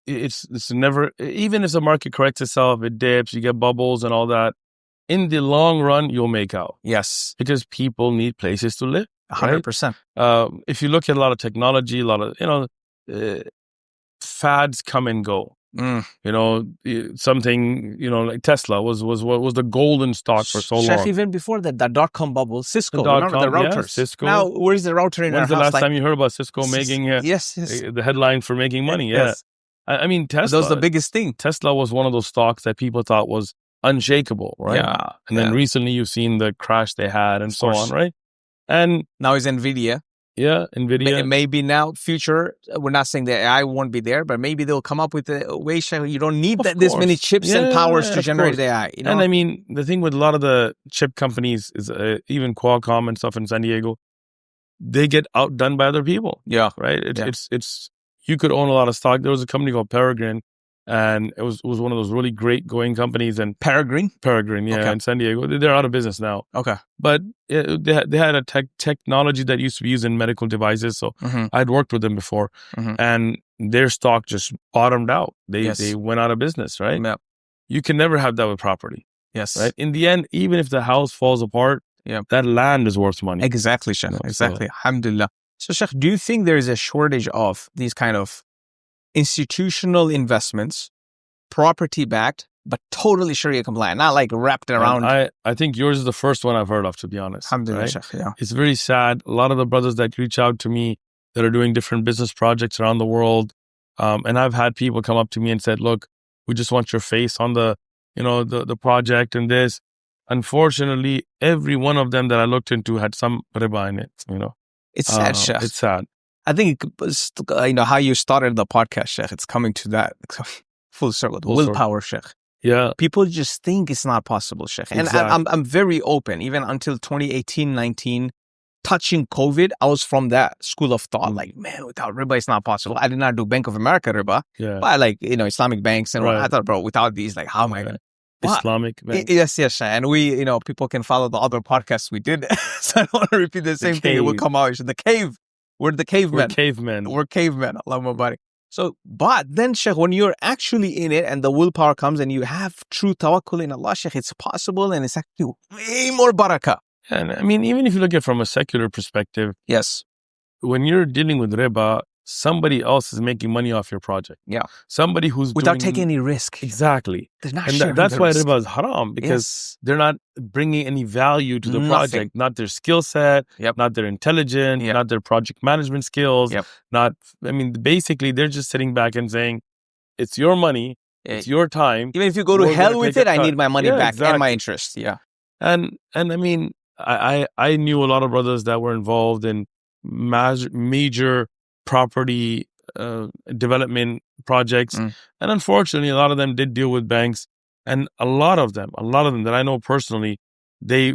it's never, even if the market corrects itself, it dips, you get bubbles and all that. In the long run, you'll make out. Because people need places to live. 100%. If you look at a lot of technology, a lot of, you know, fads come and go. You know, something, you know, like Tesla was the golden stock for so long. Even before that, the dot-com bubble, Cisco, remember the routers? Cisco. Now, where's the router in our house? When's the last time you heard about Cisco making the headline for making money? I mean, Tesla. That was the biggest thing. Tesla was one of those stocks that people thought was unshakable, right? And then recently you've seen the crash they had and so on, right? And Now is NVIDIA. yeah, NVIDIA. Maybe now, future, we're not saying that AI won't be there, but maybe they'll come up with a way you don't need this many chips and powers to generate AI. You know? And I mean, the thing with a lot of the chip companies is even Qualcomm and stuff in San Diego, they get outdone by other people. Yeah. Right? It's you could own a lot of stock. There was a company called Peregrine, and it was one of those really great going companies. And Peregrine, yeah, in San Diego. They're out of business now. Okay. But they had a technology that used to be used in medical devices. So I'd worked with them before, and their stock just bottomed out. They went out of business, right? Yeah. You can never have that with property. Yes. Right? In the end, even if the house falls apart, that land is worth money. Exactly, Shaykh. Exactly. Alhamdulillah. So, Shaykh, do you think there is a shortage of these kind of institutional investments, property-backed, but totally Sharia compliant, not like wrapped around? I think yours is the first one I've heard of, to be honest. Alhamdulillah, right? Shaykh, yeah. It's very sad. A lot of the brothers that reach out to me that are doing different business projects around the world, and I've had people come up to me and said, look, we just want your face on the project and this. Unfortunately, every one of them that I looked into had some ribā in it, It's sad, Shaykh. It's sad. I think, how you started the podcast, Shaykh, it's coming to that full circle. Willpower, Shaykh. Yeah. People just think it's not possible, Shaykh. And Exactly. I'm very open. Even until 2018, 19, touching COVID, I was from that school of thought. Like, man, without ribā, it's not possible. I did not do Bank of America ribā. Yeah. But Islamic banks. And Right. I thought, bro, without these, like, how am I going to? Islamic bank. Yes. And we, people can follow the other podcasts we did. So I don't want to repeat the same thing. It will come out. The cave. We're the cavemen. We're cavemen. Allahumma barik. So, but then, Shaykh, when you're actually in it and the willpower comes and you have true tawakkul in Allah, Shaykh, it's possible and it's actually way more barakah. And I mean, even if you look at it from a secular perspective, Yes. when you're dealing with ribā, somebody else is making money off your project. Yeah. Somebody who's without taking any risk. Exactly. They're not And sharing that's the why risk. ribā is haram, because they're not bringing any value to the Nothing. project, not their skill set, Yep. not their intelligence, not their project management skills, Yep. basically they're just sitting back and saying, it's your money, it's your time. Even if you go to hell with it, I need my money back and my interest. Yeah. And I mean, I knew a lot of brothers that were involved in major property development projects. And unfortunately, a lot of them did deal with banks. And a lot of them that I know personally, they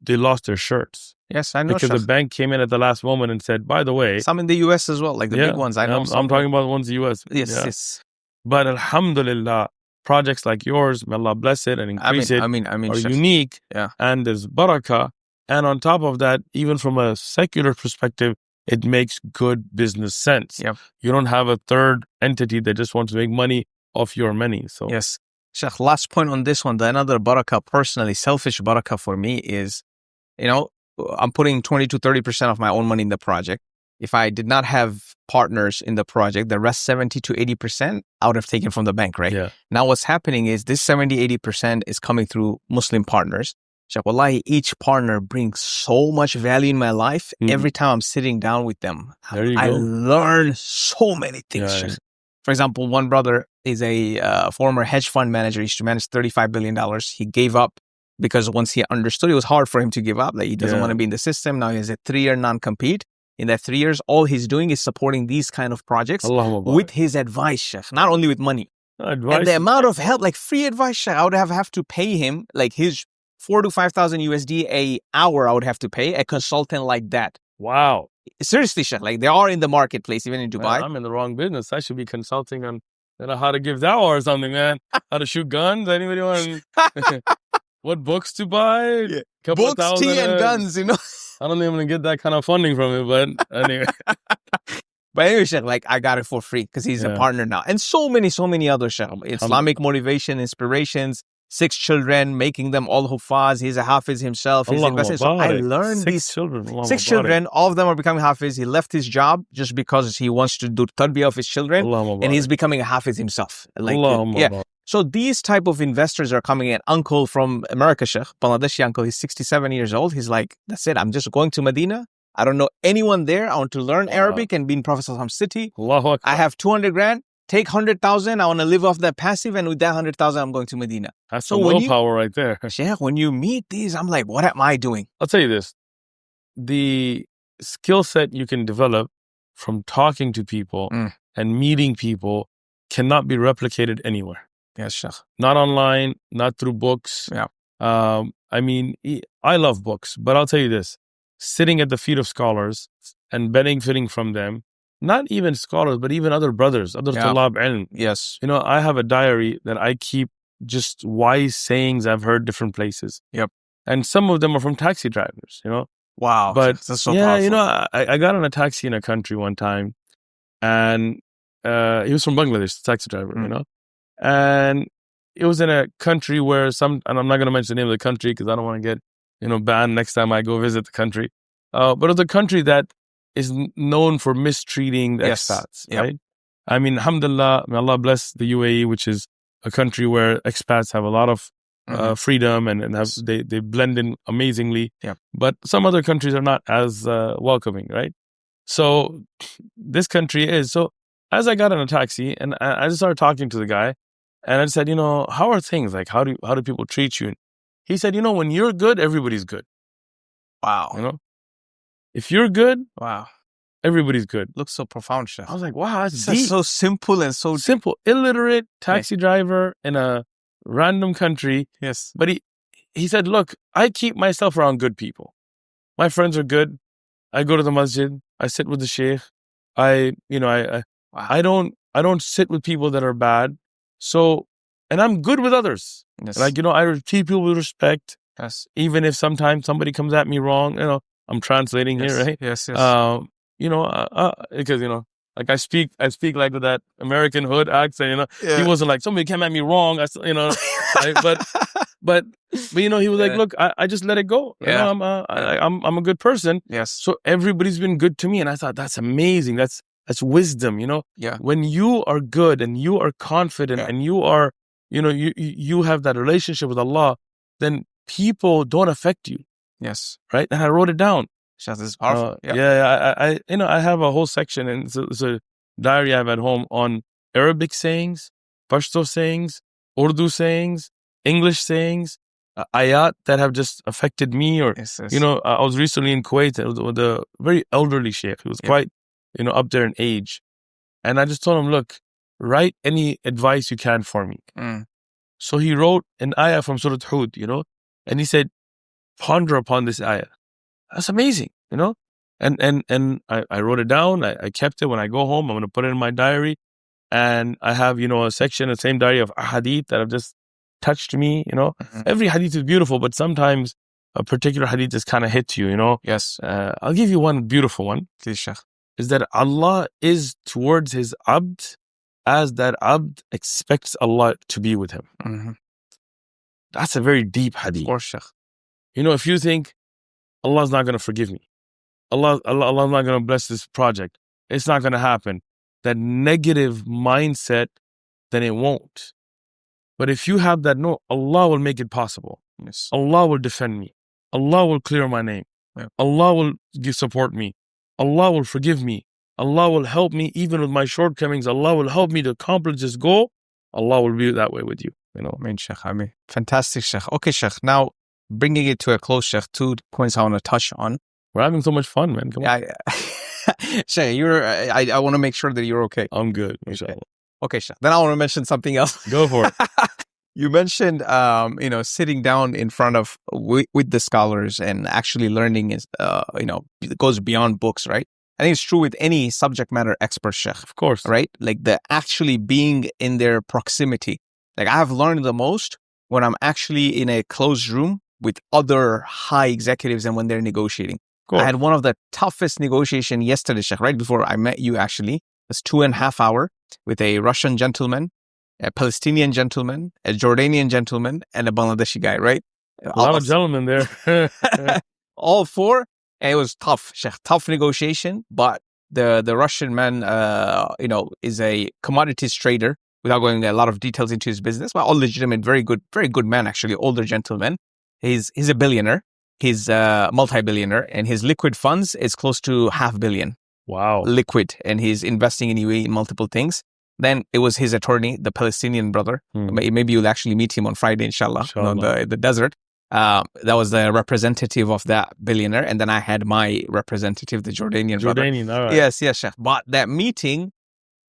lost their shirts. Yes, I know. Because the bank came in at the last moment and said, by the way. Some in the US as well, like the big ones. I know. I'm talking about the ones in the US. Yes. But alhamdulillah, projects like yours, may Allah bless it and increase it, are unique. Yeah. And there's barakah. And on top of that, even from a secular perspective, it makes good business sense. Yep. You don't have a third entity that just wants to make money off your money. So yes. Shaykh, last point on this one, another barakah, personally, selfish barakah for me is, I'm putting 20 to 30% of my own money in the project. If I did not have partners in the project, the rest 70 to 80% I would have taken from the bank, right? Yeah. Now what's happening is this 70, 80% is coming through Muslim partners. Shaykh, wallahi, each partner brings so much value in my life. Every time I'm sitting down with them, I learn so many things. Yeah. For example, one brother is a former hedge fund manager. He used to manage $35 billion. He gave up because once he understood, it was hard for him to give up. Like, he doesn't want to be in the system. Now he has a 3-year non-compete. In that 3 years, all he's doing is supporting these kind of projects with his advice, Shaykh, not only with money. Advice. And the amount of help, like free advice, Shaykh, I would have to pay him, like his 4,000 to 5,000 USD a hour I would have to pay a consultant like that. Wow. Seriously, Shaykh, like they are in the marketplace, even in Dubai. Man, I'm in the wrong business. I should be consulting on how to give Dawa or something, man. How to shoot guns. Anybody want what books to buy? Yeah. Books, tea, and guns, I don't even get that kind of funding from it, but anyway. But anyway, Shaykh, like I got it for free because he's a partner now. And so many other Shaykh. Islamic motivation, inspirations, 6 children, making them all Hufaz. He's a Hafiz himself. He's investing. So I learned 6 children. 6 children, all of them are becoming Hafiz. He left his job just because he wants to do tarbiyah of his children. And he's becoming a Hafiz himself. So these type of investors are coming in. Uncle from America, Shaykh, Bangladeshi uncle, he's 67 years old. He's like, that's it. I'm just going to Medina. I don't know anyone there. I want to learn Arabic and be in Prophet Prophet's city. I have 200 grand. Take 100,000. I want to live off that passive. And with that 100,000, I'm going to Medina. That's some willpower right there. Shaykh, when you meet these, I'm like, what am I doing? I'll tell you this. the skill set you can develop from talking to people and meeting people cannot be replicated anywhere. Yes, Sheikh. Not online, not through books. Yeah. I mean, I love books, but I'll tell you this, sitting at the feet of scholars and benefiting from them, not even scholars, but even other brothers, other tulab ilm. Yes. You know, I have a diary that I keep just wise sayings I've heard different places. Yep. And some of them are from taxi drivers, you know. Wow. But that's so yeah, powerful. you know, I got on a taxi in a country one time, and he was from Bangladesh, the taxi driver, you know. And it was in a country where and I'm not going to mention the name of the country because I don't want to get, you know, banned next time I go visit the country. But it's a country that is known for mistreating the expats, right? I mean, alhamdulillah, may Allah bless the UAE, which is a country where expats have a lot of freedom and they blend in amazingly. Yeah. But some other countries are not as welcoming, right? So this country is. So as I got in a taxi and I just started talking to the guy, and I said, you know, how are things? Like, how do people treat you? And he said, you know, when you're good, everybody's good. Wow. You know, if you're good, wow, everybody's good. Looks so profound, Sheikh. I was like, wow, that's deep. So simple and so simple. Illiterate taxi driver in a random country. Yes. But he said, look, I keep myself around good people. My friends are good. I go to the masjid. I sit with the sheikh. I don't sit with people that are bad. So, and I'm good with others. Yes. Like, you know, I treat people with respect. Yes. Even if sometimes somebody comes at me wrong, you know, I'm translating here, right? Yes, yes. You know, because, you know, like I speak like with that American hood accent, you know. Yeah. He wasn't like, somebody came at me wrong, you know, right? But you know, he was like, look, I just let it go. Yeah. You know, I'm a good person. Yes. So everybody's been good to me. And I thought, that's amazing. That's wisdom, you know. Yeah. When you are good and you are confident and you are, you know, you have that relationship with Allah, then people don't affect you. Yes. Right? And I wrote it down. This is powerful. I you know, I have a whole section, and it's a diary I have at home on Arabic sayings, Pashto sayings, Urdu sayings, English sayings, ayat that have just affected me. Or, you know, I was recently in Kuwait with a very elderly sheikh. He was quite, you know, up there in age. And I just told him, look, write any advice you can for me. So he wrote an ayah from Surah Hud, you know, and he said, ponder upon this ayah. That's amazing, you know? And I wrote it down. I kept it. When I go home, I'm going to put it in my diary. And I have, you know, a section, the same diary of hadith that have just touched me, you know? Every hadith is beautiful, but sometimes a particular hadith just kind of hits you, you know? Yes. I'll give you one beautiful one. Please, Sheikh. Is that Allah is towards his abd as that abd expects Allah to be with him. That's a very deep hadith. Of course, Sheikh. You know, if you think Allah's not going to forgive me, Allah's not going to bless this project, it's not going to happen, that negative mindset, then it won't. But if you have that, no, Allah will make it possible. Yes. Allah will defend me. Allah will clear my name. Yeah. Allah will support me. Allah will forgive me. Allah will help me even with my shortcomings. Allah will help me to accomplish this goal. Allah will be that way with you. You know. Amin, Sheikh. Amin. Fantastic, Sheikh. Okay, Sheikh. Now, bringing it to a close, Sheikh, 2 points I want to touch on. We're having so much fun, man. Come on. Sheikh, I want to make sure that you're okay. I'm good, inshallah. Okay, Sheikh. Then I want to mention something else. Go for it. You mentioned, you know, sitting down in front of with the scholars and actually learning is, you know, it goes beyond books, right? I think it's true with any subject matter expert, Sheikh. Of course. Right? Like the actually being in their proximity. Like I have learned the most when I'm actually in a closed room with other high executives and when they're negotiating. I had one of the toughest negotiation yesterday, Sheikh, right before I met you actually. It was 2.5 hours with a Russian gentleman, a Palestinian gentleman, a Jordanian gentleman, and a Bangladeshi guy, right? A lot of gentlemen there. All 4. And it was tough, Sheikh, tough negotiation. But the Russian man, you know, is a commodities trader without going into a lot of details into his business, but all legitimate, very good man, actually, older gentleman. He's a billionaire. He's a multi-billionaire, and his liquid funds is close to $500 million. Wow. Liquid. And he's investing in UAE in multiple things. Then it was his attorney, the Palestinian brother. Maybe you'll actually meet him on Friday, inshallah. On the desert. That was the representative of that billionaire. And then I had my representative, the Jordanian brother. All right. Yes, Sheikh. But that meeting,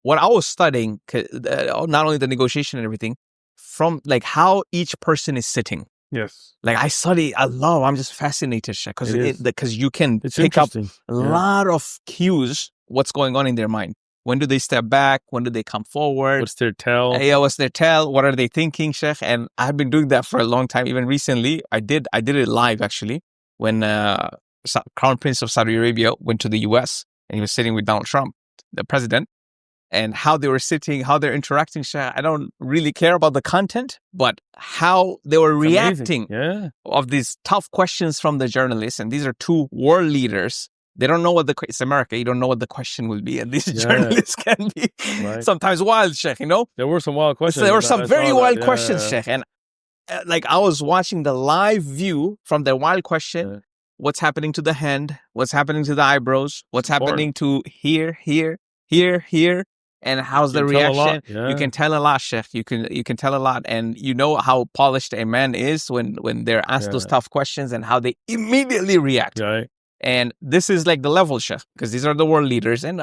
what I was studying, not only the negotiation and everything, from like how each person is sitting. Yes. Like I'm just fascinated, Sheikh, because you can pick up a lot of cues, what's going on in their mind. When do they step back? When do they come forward? What's their tell? Yeah, what's their tell? What are they thinking, Sheikh? And I've been doing that for a long time. Even recently, I did it live, actually, when Crown Prince of Saudi Arabia went to the US and he was sitting with Donald Trump, the president, and how they were sitting, how they're interacting, Sheikh. I don't really care about the content, but how they were reacting of these tough questions from the journalists. And these are two world leaders. They don't know what it's America. You don't know what the question will be. And these journalists can be sometimes wild, Sheikh, you know? There were some wild questions. There were some very wild questions, Sheikh. And like I was watching the live view from the wild question. What's happening to the hand? What's happening to the eyebrows? What's happening to here, and how's the reaction? You can tell a lot, Sheikh. You can tell a lot, and you know how polished a man is when they're asked those tough questions and how they immediately react. And this is like the level, Sheikh, because these are the world leaders, and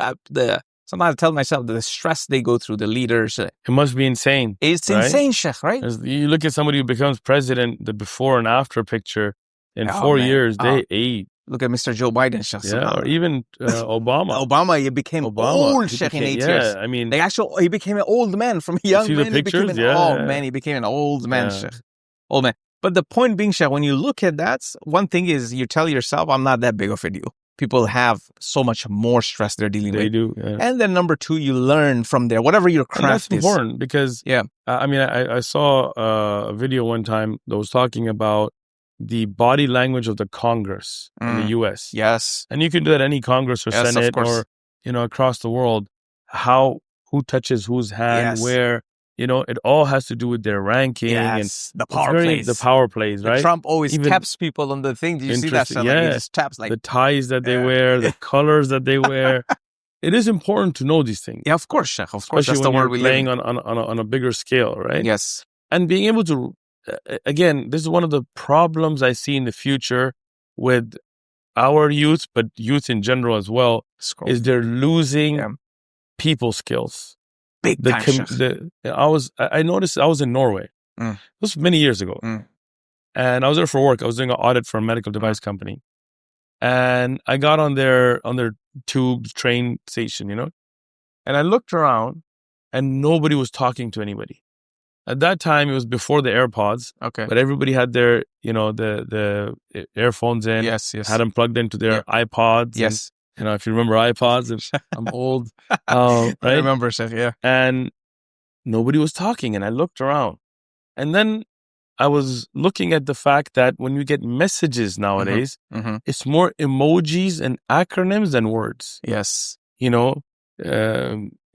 sometimes I tell myself the stress they go through, the leaders. It must be insane. It's insane, Sheikh, right? As you look at somebody who becomes president, the before and after picture in 4 years, they ate. Look at Mr. Joe Biden, Sheikh. Or even Obama. Obama, he became old, Sheikh, in 8 years. I mean, he became an old man from a young man. He became he became an old man, Sheikh. Old man. But the point being, Sheikh, when you look at that, one thing is you tell yourself, I'm not that big of a deal. People have so much more stress they're dealing with. They do. And then number two, you learn from there, whatever your craft is. That's important because, I mean, I saw a video one time that was talking about the body language of the Congress in the U.S. Yes. And you can do that at any Congress or Senate or, across the world. Who touches whose hand, where, it all has to do with their ranking and the power plays. The power plays, right? Trump always taps people on the thing. Do you see that? He just taps like the ties that they wear, the colors that they wear. It is important to know these things. Yeah, of course, Sheikh. Of course, that's the word we're playing on a bigger scale, right? Yes. And being able to, again, this is one of the problems I see in the future with our youth, but youth in general as well, is they're losing people skills. Big time. I noticed I was in Norway. This was many years ago. And I was there for work. I was doing an audit for a medical device company. And I got on their tube train station, and I looked around and nobody was talking to anybody. At that time, it was before the AirPods. Okay. But everybody had their, the earphones in. Yes. Had them plugged into their iPods. Yes. And, if you remember iPods, I'm old. Right? I remember, Sheikh, And nobody was talking. And I looked around. And then I was looking at the fact that when you get messages nowadays, it's more emojis and acronyms than words. Yes.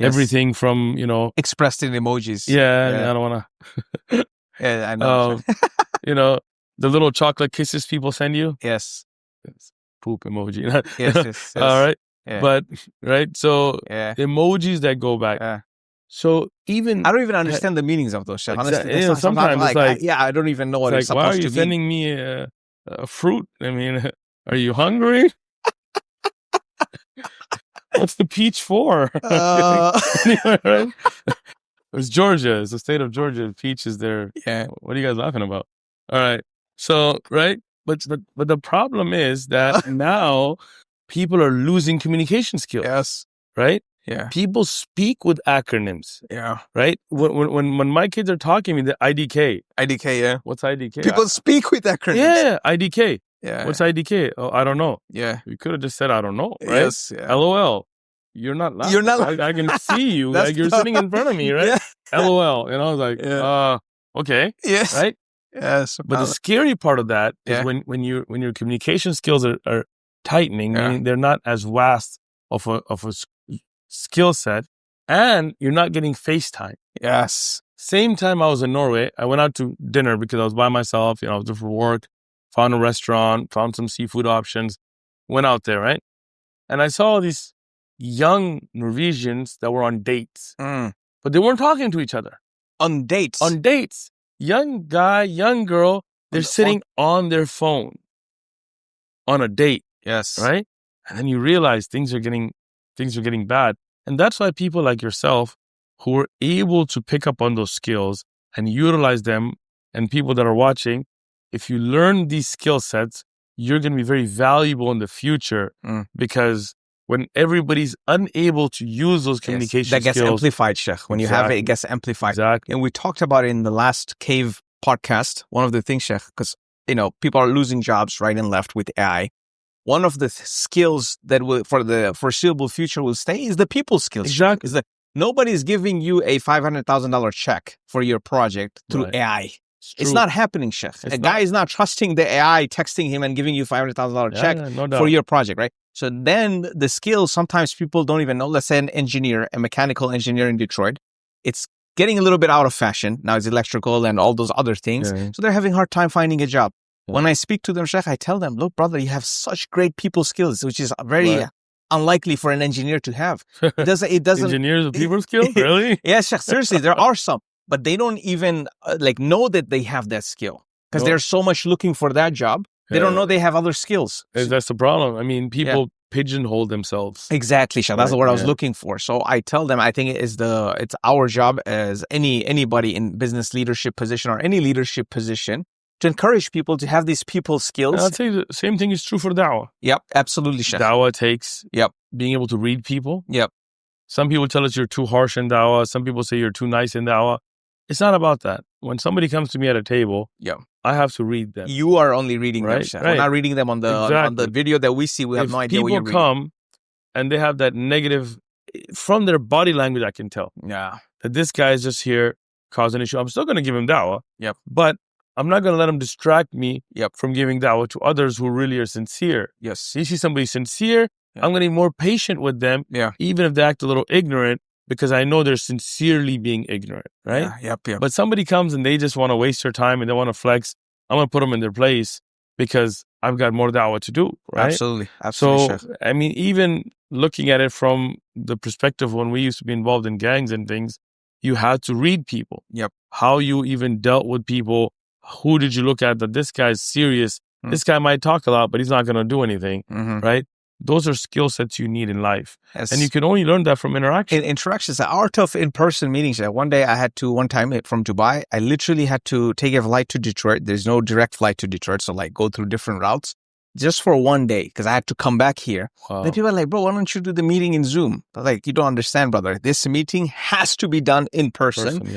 Everything from, expressed in emojis. I don't want to. I know. The little chocolate kisses people send you. Yes. Poop emoji. Yes. All right. Yeah. But, right. So emojis that go back. So I don't even understand the meanings of those. Honestly, sometimes it's like, I don't even know what it's supposed to mean. Why are you sending me a fruit? I mean, are you hungry? What's the peach for? Right? It's Georgia. It's the state of Georgia. Peach is there. Yeah. What are you guys laughing about? All right. So, right. But the problem is that now people are losing communication skills. Yes. Right? Yeah. People speak with acronyms. Yeah. Right? When my kids are talking to me, the IDK. IDK, yeah. What's IDK? People speak with acronyms. Yeah, IDK. Yeah. What's IDK? Oh, I don't know. Yeah. You could have just said, I don't know, right? Yes. Yeah. LOL. You're not laughing. You're not. I can see you. Like you're sitting in front of me, right? Yeah. LOL. And I was like, okay. Yes. Right? Yes. But the scary part of that is when your communication skills are tightening, meaning they're not as vast of a skill set, and you're not getting FaceTime. Yes. Same time I was in Norway, I went out to dinner because I was by myself. I was there for work, found a restaurant, found some seafood options, went out there, right? And I saw these young Norwegians that were on dates, but they weren't talking to each other. On dates? On dates. Young guy, young girl, They're sitting on their phone on a date, Yes. right? And then you realize things are getting bad. And that's why people like yourself who are able to pick up on those skills and utilize them, and people that are watching, if you learn these skill sets, you're going to be very valuable in the future, because when everybody's unable to use those communication that gets skills, amplified, Sheikh. When you have it, it gets amplified. Exactly. And we talked about it in the last Cave podcast. One of the things, Sheikh, because people are losing jobs right and left with AI. One of the skills that will, for the foreseeable future, will stay is the people skills. Exactly. Is that nobody's giving you a $500,000 check for your project through AI. It's not happening, Sheikh. A guy is not trusting the AI, texting him and giving you $500,000 check for your project, right? So then the skills, sometimes people don't even know. Let's say an engineer, a mechanical engineer in Detroit, it's getting a little bit out of fashion. Now it's electrical and all those other things. Yeah. So they're having a hard time finding a job. Yeah. When I speak to them, Sheikh, I tell them, look, brother, you have such great people skills, which is very unlikely for an engineer to have. It doesn't. Engineers with people skills? Really? Yes, Sheikh, seriously, there are some. But they don't even know that they have that skill because they're so much looking for that job. They don't know they have other skills. That's the problem. I mean, people pigeonhole themselves. Exactly, Shah. That's what I was looking for. So I tell them, I think it's our job as anybody in business leadership position or any leadership position to encourage people to have these people skills. And I'd say the same thing is true for Dawa. Yep, absolutely, Shah. Dawa takes being able to read people. Yep. Some people tell us you're too harsh in Dawa. Some people say you're too nice in Dawa. It's not about that. When somebody comes to me at a table, I have to read them. You are only reading them, Shah. We're not reading them on the video that we see. We have no idea what you're reading. People come and they have that negative, from their body language, I can tell. Yeah. That this guy is just here causing an issue. I'm still going to give him dawah. Yep. But I'm not going to let him distract me from giving dawah to others who really are sincere. Yes. You see somebody sincere, I'm going to be more patient with them, even if they act a little ignorant, because I know they're sincerely being ignorant, right? Yep. But somebody comes and they just want to waste their time and they want to flex. I'm going to put them in their place because I've got more da'wah to do, right? Absolutely. So, I mean, even looking at it from the perspective when we used to be involved in gangs and things, you had to read people. Yep. How you even dealt with people. Who did you look at that this guy's serious? This guy might talk a lot, but he's not going to do anything, right? Those are skill sets you need in life. Yes. And you can only learn that from interaction. Interactions, the art of in-person meetings. One day one time from Dubai, I literally had to take a flight to Detroit. There's no direct flight to Detroit. So go through different routes just for one day because I had to come back here. Wow. Then people are like, bro, why don't you do the meeting in Zoom? I was like, you don't understand, brother. This meeting has to be done in person.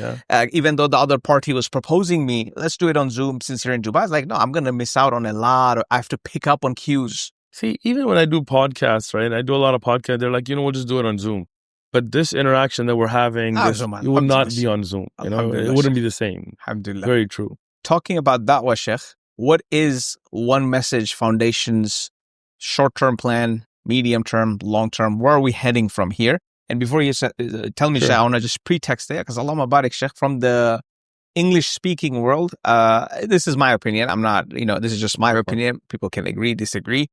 Even though the other party was proposing me, let's do it on Zoom since you're in Dubai. I was like, no, I'm going to miss out on a lot. I have to pick up on cues. See, even when I do podcasts, right? I do a lot of podcasts. They're like, we'll just do it on Zoom. But this interaction that we're having, it would not be on Zoom. It wouldn't be the same. Alhamdulillah. Very true. Talking about Da'wah, Sheikh, what is One Message Foundation's short-term plan, medium-term, long-term? Where are we heading from here? And before you tell me, Sheikh, I want to just pretext there because Allahumma barik, Sheikh, from the English-speaking world, this is my opinion. I'm not, this is just my opinion. People can agree, disagree.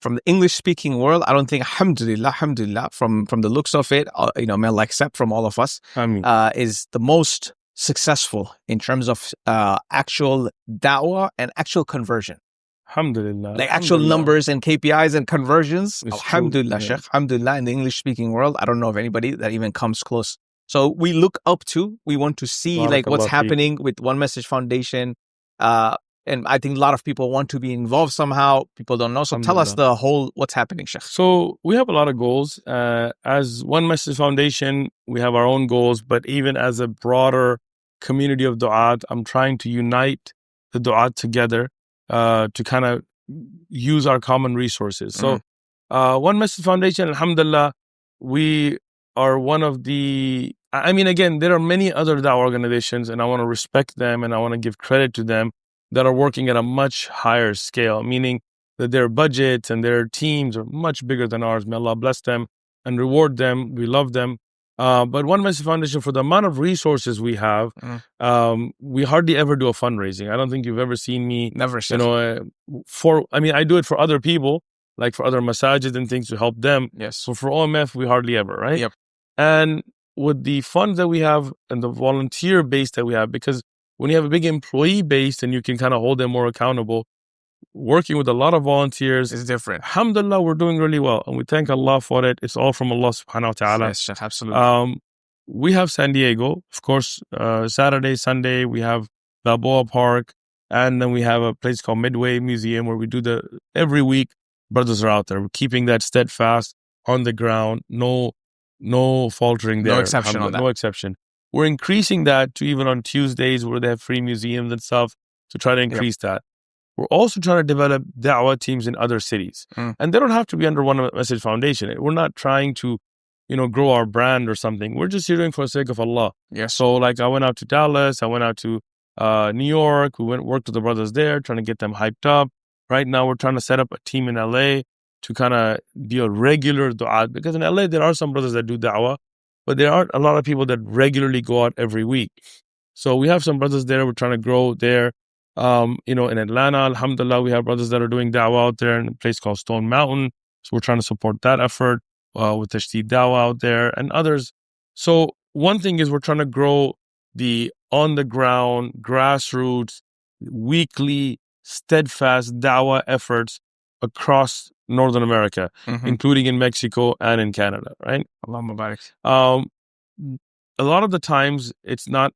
From the English-speaking world, I don't think, alhamdulillah, from the looks of it, may Allah accept from all of us, Amin. Is the most successful in terms of actual da'wah and actual conversion. Alhamdulillah. Like actual numbers and KPIs and conversions. Alhamdulillah, Sheikh. Alhamdulillah, in the English-speaking world, I don't know of anybody that even comes close. So we look up to, we want to see what's happening with One Message Foundation. And I think a lot of people want to be involved somehow. People don't know. So tell us what's happening, Sheikh. So we have a lot of goals. As One Message Foundation, we have our own goals, but even as a broader community of du'at, I'm trying to unite the du'at together to kind of use our common resources. So One Message Foundation, alhamdulillah, we are one of the, again, there are many other da'wah organizations and I want to respect them and I want to give credit to them that are working at a much higher scale, meaning that their budgets and their teams are much bigger than ours. May Allah bless them and reward them. We love them. But One Message Foundation, for the amount of resources we have, we hardly ever do a fundraising. I don't think you've ever seen me. Never. I do it for other people, like for other masajid and things to help them. Yes. So for OMF, we hardly ever, right? Yep. And with the funds that we have and the volunteer base that we have, because When you have a big employee base and you can kind of hold them more accountable, working with a lot of volunteers, It's different. Alhamdulillah, we're doing really well. And we thank Allah for it. It's all from Allah subhanahu wa ta'ala. Yes, Sheikh, absolutely. We have San Diego, of course, Saturday, Sunday, we have Balboa Park. And then we have a place called Midway Museum where we do every week, brothers are out there. We're keeping that steadfast on the ground. No faltering there. No exception on that. No exception. We're increasing that to even on Tuesdays where they have free museums and stuff to try to increase that. We're also trying to develop da'wah teams in other cities. And they don't have to be under one message foundation. We're not trying to, grow our brand or something. We're just here doing for the sake of Allah. Yes. So like I went out to Dallas, I went out to New York. We worked with the brothers there, trying to get them hyped up. Right now, we're trying to set up a team in LA to kind of be a regular du'at. Because in LA, there are some brothers that do da'wah, but there aren't a lot of people that regularly go out every week. So we have some brothers there. We're trying to grow there. In Atlanta, alhamdulillah, we have brothers that are doing da'wah out there in a place called Stone Mountain. So we're trying to support that effort with Tashteed Dawa out there and others. So one thing is we're trying to grow the on-the-ground, grassroots, weekly, steadfast da'wah efforts across Northern America, including in Mexico and in Canada, right? Allahumma barik. A lot of the times it's not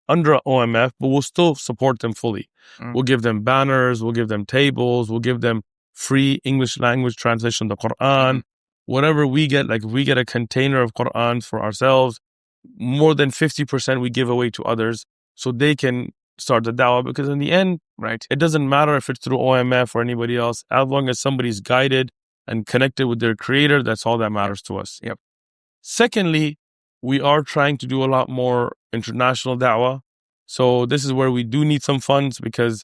under OMF, but we'll still support them fully. We'll give them banners, we'll give them tables, we'll give them free English language translation of the Quran. Whatever we get, like if we get a container of Qur'ans for ourselves, more than 50% we give away to others so they can start the da'wah. Because in the end, right, it doesn't matter if it's through OMF or anybody else. As long as somebody's guided and connected with their creator, that's all that matters to us. Yep. Secondly, we are trying to do a lot more international da'wah. So this is where we do need some funds because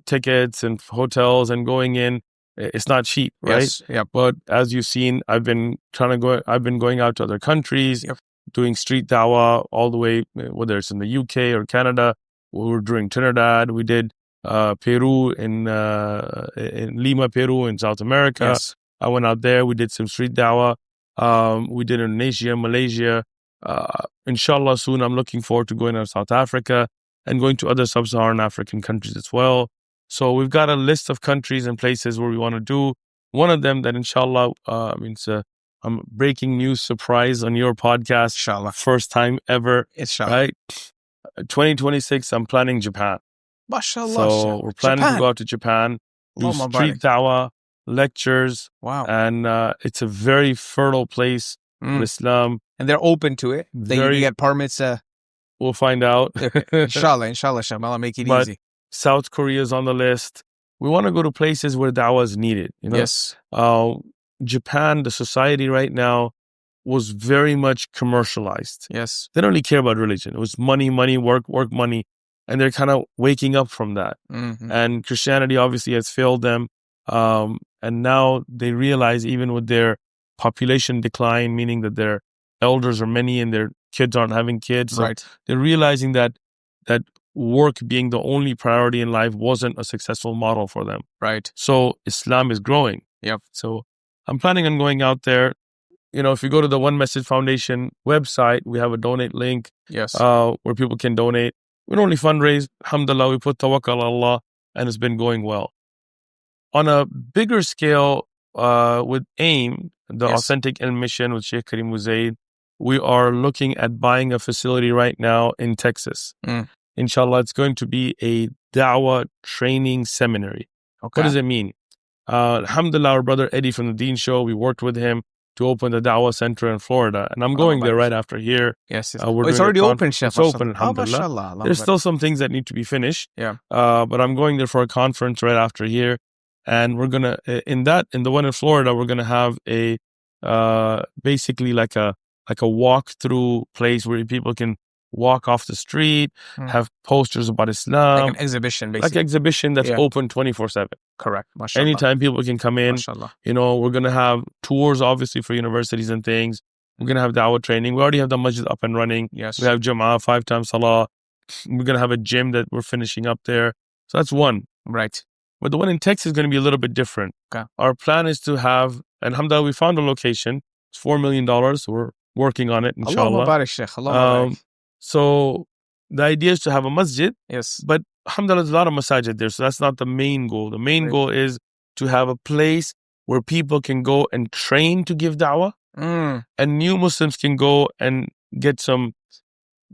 tickets and hotels and going in, it's not cheap, right? Yes. Yep. But as you've seen, I've been going out to other countries, doing street da'wah all the way, whether it's in the UK or Canada. We were doing Trinidad. We did Peru in Lima, Peru in South America. Yes. I went out there. We did some street da'wah. We did Indonesia, Malaysia. Inshallah, soon I'm looking forward to going to South Africa and going to other sub-Saharan African countries as well. So we've got a list of countries and places where we want to do. One of them that inshallah, I'm breaking news surprise on your podcast. Inshallah. First time ever. Inshallah. Right? 2026, I'm planning Japan. MashaAllah. So we're planning to go out to Japan, do street da'wah, lectures. Wow. And it's a very fertile place for Islam. And they're open to it. They get permits. We'll find out. Inshallah, Shamala, make it easy. South Korea is on the list. We want to go to places where da'wah is needed. Yes. Japan, the society right now was very much commercialized. Yes. They don't really care about religion. It was money, work, money. And they're kind of waking up from that. And Christianity obviously has failed them. And now they realize even with their population decline, meaning that their elders are many and their kids aren't having kids. So right. They're realizing that work being the only priority in life wasn't a successful model for them. Right. So Islam is growing. Yep. So I'm planning on going out there. If you go to the One Message Foundation website, we have a donate link. Yes. Where people can donate. We don't only fundraise. Alhamdulillah, we put tawakkal ala Allah and it's been going well. On a bigger scale, with AIM, the Authentic Ilm Mission with Sheikh Karim Uzaid, we are looking at buying a facility right now in Texas. Inshallah, it's going to be a da'wah training seminary. Okay. What does it mean? Alhamdulillah, our brother Eddie from the Dean Show, we worked with him to open the Dawah Center in Florida. And I'm going there right after here. Yes. It's already open, Chef. It's open, alhamdulillah. There's still some things that need to be finished. Yeah. But I'm going there for a conference right after here. And we're going to, in the one in Florida, we're going to have a, basically like a walk-through place where people can walk off the street, have posters about Islam. Like an exhibition, basically. Like an exhibition that's open 24/7. Correct. MashaAllah. Anytime people can come in. MashaAllah. We're going to have tours, obviously, for universities and things. We're going to have da'wah training. We already have the masjid up and running. Yes. We have Jama'ah, 5 times salah. We're going to have a gym that we're finishing up there. So that's one. Right. But the one in Texas is going to be a little bit different. Okay. Our plan is to have, and alhamdulillah, we found a location. It's $4 million. So we're working on it, inshallah. Allahumma barik, Sheikh. Allahumma barik. So the idea is to have a masjid. Yes. But alhamdulillah, there's a lot of masajid there. So that's not the main goal. The main goal is to have a place where people can go and train to give da'wah. And new Muslims can go and get some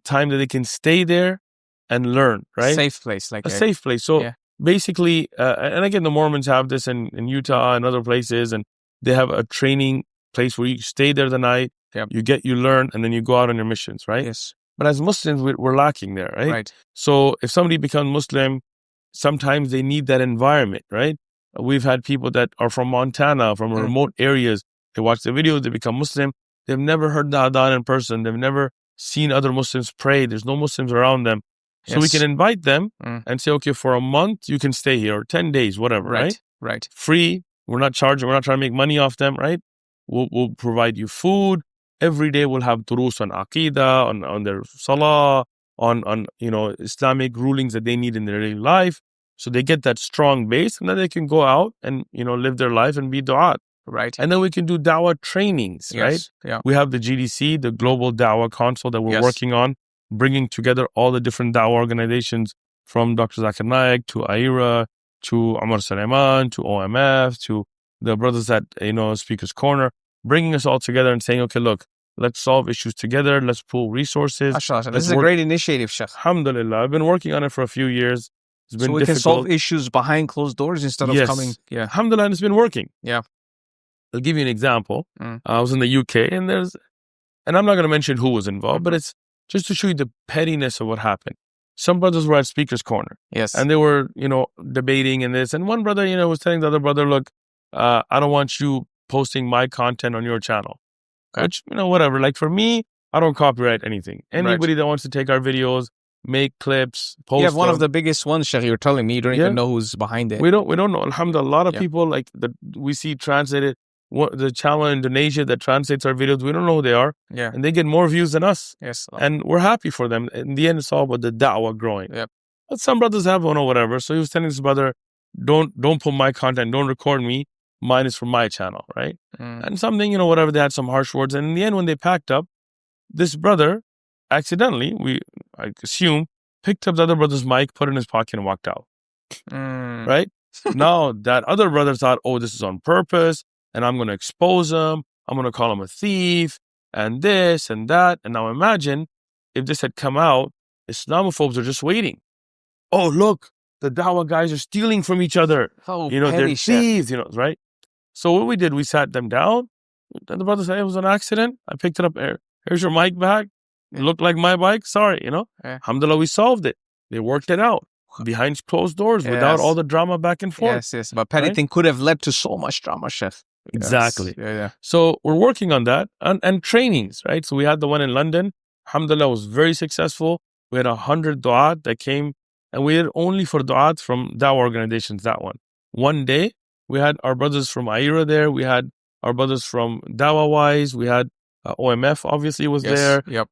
time that they can stay there and learn, right? Safe place. Like a safe place. So yeah. basically, and again, the Mormons have this in Utah and other places, and they have a training place where you stay there the night, Yep. you learn, and then you go out on your missions, right? Yes. But as Muslims, we're lacking there, right? Right. So if somebody becomes Muslim, sometimes they need that environment, right? We've had people that are from Montana, from remote areas. They watch the videos, they become Muslim. They've never heard the adhan in person. They've never seen other Muslims pray. There's no Muslims around them. So we can invite them and say, okay, for a month, you can stay here, or 10 days, whatever, right? Right. Free. We're not charging. We're not trying to make money off them, right? We'll provide you food. Every day we'll have durus on aqidah, on their salah, on Islamic rulings that they need in their daily life. So they get that strong base, and then they can go out and, live their life and be du'at. Right. And then we can do dawah trainings, right? Yeah. We have the GDC, the Global Dawah Council that we're working on, bringing together all the different dawah organizations, from Dr. Zakir Naik to AIRA to Omar Suleiman to OMF to the brothers at, Speaker's Corner, bringing us all together and saying, okay, look, let's solve issues together. Let's pool resources. MashaAllah. This is a great initiative, Shaykh. Alhamdulillah. I've been working on it for a few years. It's been so we difficult. can solve issues behind closed doors instead of coming. Yeah. Alhamdulillah, and it's been working. Yeah. I'll give you an example. I was in the UK, and I'm not going to mention who was involved, but it's just to show you the pettiness of what happened. Some brothers were at Speaker's Corner. Yes. And they were, debating in this. And one brother, was telling the other brother, look, I don't want you posting my content on your channel. Okay. Which, whatever. Like for me, I don't copyright anything. Anybody that wants to take our videos, make clips, post. You have one of the biggest ones, Shaykh. You're telling me you don't even know who's behind it. We don't know. Alhamdulillah, a lot of people like that we see translated. The channel in Indonesia that translates our videos, we don't know who they are. Yeah. And they get more views than us. Yes. And we're happy for them. In the end, it's all about the da'wah growing. Yep. But some brothers have one or whatever. So he was telling his brother, don't put my content, don't record me. Mine is for my channel, right? And something, whatever, they had some harsh words. And in the end, when they packed up, this brother accidentally, I assume, picked up the other brother's mic, put it in his pocket and walked out. Right? Now that other brother thought, oh, this is on purpose. And I'm going to expose him. I'm going to call him a thief and this and that. And now imagine if this had come out, Islamophobes are just waiting. Oh, look, the Dawa guys are stealing from each other. Oh, they're thieves, right? So what we did, we sat them down. And the brother said, it was an accident. I picked it up. Here's your mic back. It looked like my bike. Sorry, Alhamdulillah, we solved it. They worked it out behind closed doors without all the drama back and forth. Yes. But petty thing could have led to so much drama, Shaykh. Exactly. Yes. Yeah. So we're working on that and trainings, right? So we had the one in London. Alhamdulillah, was very successful. We had 100 du'at that came, and we had only for du'at from Dawa organizations, that one. One day, we had our brothers from AIRA there. We had our brothers from Dawa Wise. We had OMF obviously was there. Yep.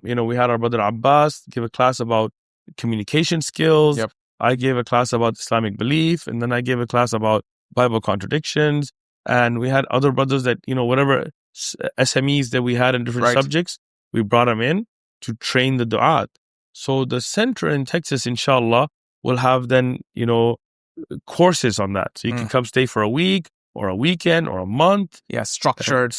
We had our brother Abbas give a class about communication skills. Yep. I gave a class about Islamic belief, and then I gave a class about Bible contradictions. And we had other brothers that, whatever SMEs that we had in different subjects, we brought them in to train the du'at. So the center in Texas, inshallah, will have then, courses on that. So you can come stay for a week or a weekend or a month. Yeah, structured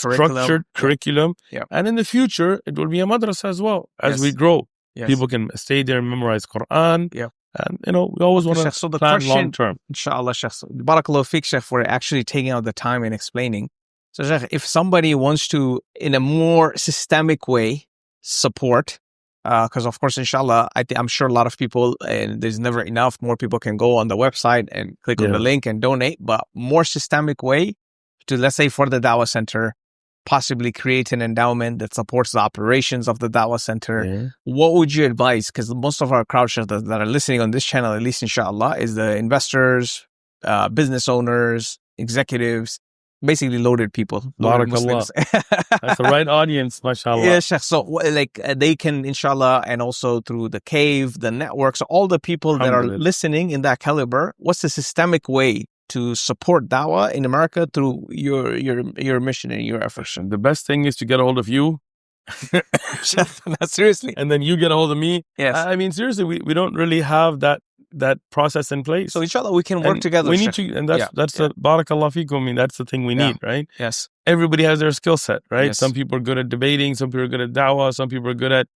curriculum. Yeah. And in the future, it will be a madrasa as well. As we grow, people can stay there and memorize Quran. Yeah. And, we always want to plan long term. Inshallah, Shaykh. Barakallahu fiqh, Shaykh, for actually taking out the time and explaining. So, Shaykh, if somebody wants to, in a more systemic way, support, because of course, inshallah, I'm sure a lot of people, and there's never enough, more people can go on the website and click on the link and donate, but more systemic way to, let's say, for the Dawah Center, possibly create an endowment that supports the operations of the Dawah Center. Yeah. What would you advise? Because most of our crowd that are listening on this channel, at least inshallah, is the investors, business owners, executives, basically loaded people. Barakallah. That's the right audience, mashallah. Yeah, Shaykh. So they can, inshallah, and also through the cave, the networks, all the people that are listening in that caliber, what's the systemic way to support Dawah in America through your mission and your efforts? The best thing is to get a hold of you Not seriously. And then you get a hold of me. Yes. I mean, seriously, we don't really have that process in place. So inshallah, we can work And together. We need to, and that's the barakallah feekum. I mean, that's the thing we need, right? Yes. Everybody has their skill set, right? Yes. Some people are good at debating, some people are good at dawah, some people are good at,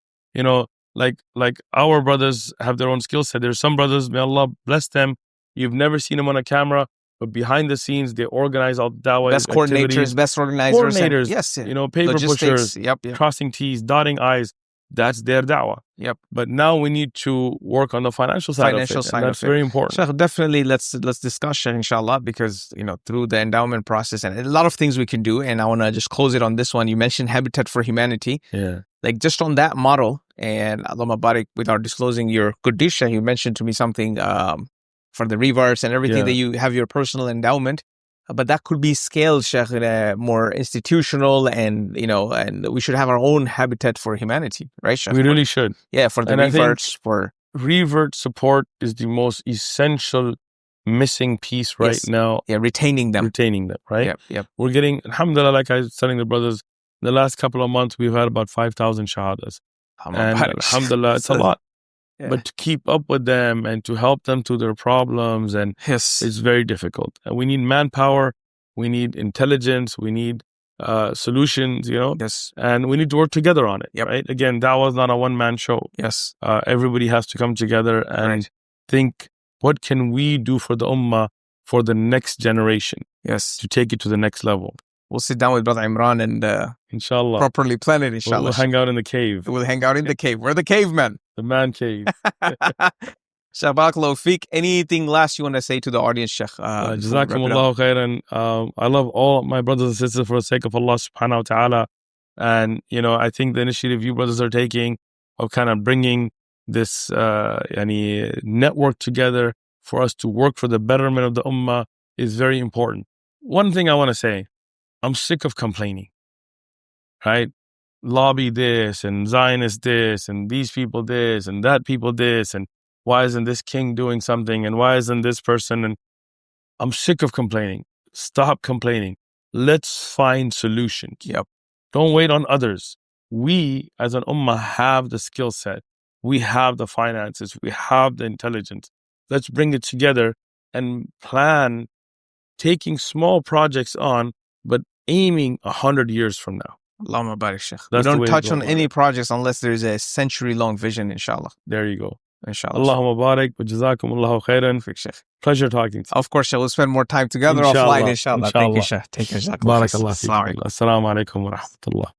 like our brothers have their own skill set. There's some brothers, may Allah bless them, you've never seen them on a camera, but behind the scenes they organize all the dawah best activities. Coordinators, best organizers. Coordinators, yes. Paper Logistics. pushers, crossing T's, dotting I's. That's their da'wah. Yep. But now we need to work on the financial side of it. And that's very important. Shaykh, definitely let's discuss it, inshallah, because, through the endowment process and a lot of things we can do. And I want to just close it on this one. You mentioned Habitat for Humanity. Yeah. Like just on that model, and Allahumma barik, without disclosing your good dish, you mentioned to me something for the reverse and everything that you have your personal endowment. But that could be scaled, Shaykh, in a more institutional and we should have our own Habitat for Humanity, right, Shaykh? We really should. Yeah, for the reverts. Revert support is the most essential missing piece right now. Yeah, retaining them, right? Yep. We're getting, alhamdulillah, like I was telling the brothers, the last couple of months, we've had about 5,000 shahadas. And alhamdulillah, it's a lot. Yeah. But to keep up with them and to help them through their problems, and it's very difficult. And we need manpower, we need intelligence, we need solutions, and we need to work together on it, right? Again, Dawa is not a one-man show. Yes. Everybody has to come together and think, what can we do for the ummah for the next generation? Yes. To take it to the next level. We'll sit down with Brother Imran and inshallah properly plan it, inshallah. We'll hang out in the cave. We'll hang out in the cave. We're the cavemen. The man cave. Shaykh, barakallahu feek. Anything last you want to say to the audience, Shaykh? Jazakumullahu khairan. I love all my brothers and sisters for the sake of Allah subhanahu wa ta'ala. And, I think the initiative you brothers are taking of kind of bringing this network together for us to work for the betterment of the ummah is very important. One thing I want to say, I'm sick of complaining, right? Lobby this and Zionist this and these people this and that people this and why isn't this king doing something and why isn't this person? And I'm sick of complaining. Stop complaining. Let's find solutions. Yep. Don't wait on others. We as an ummah have the skill set. We have the finances. We have the intelligence. Let's bring it together and plan taking small projects on, but aiming 100 years from now. Allahumma barik, Shaykh. We don't touch on any projects unless there's a century-long vision, inshallah. There you go. Inshallah. Allahumma barik wa jazakumullahu khairan. Pleasure talking to you. Of course, Shaykh. We'll spend more time together offline, inshallah. Thank you, Shaykh. Take care, Jazakallah. Barakallah. Assalamu alaikum wa rahmatullah.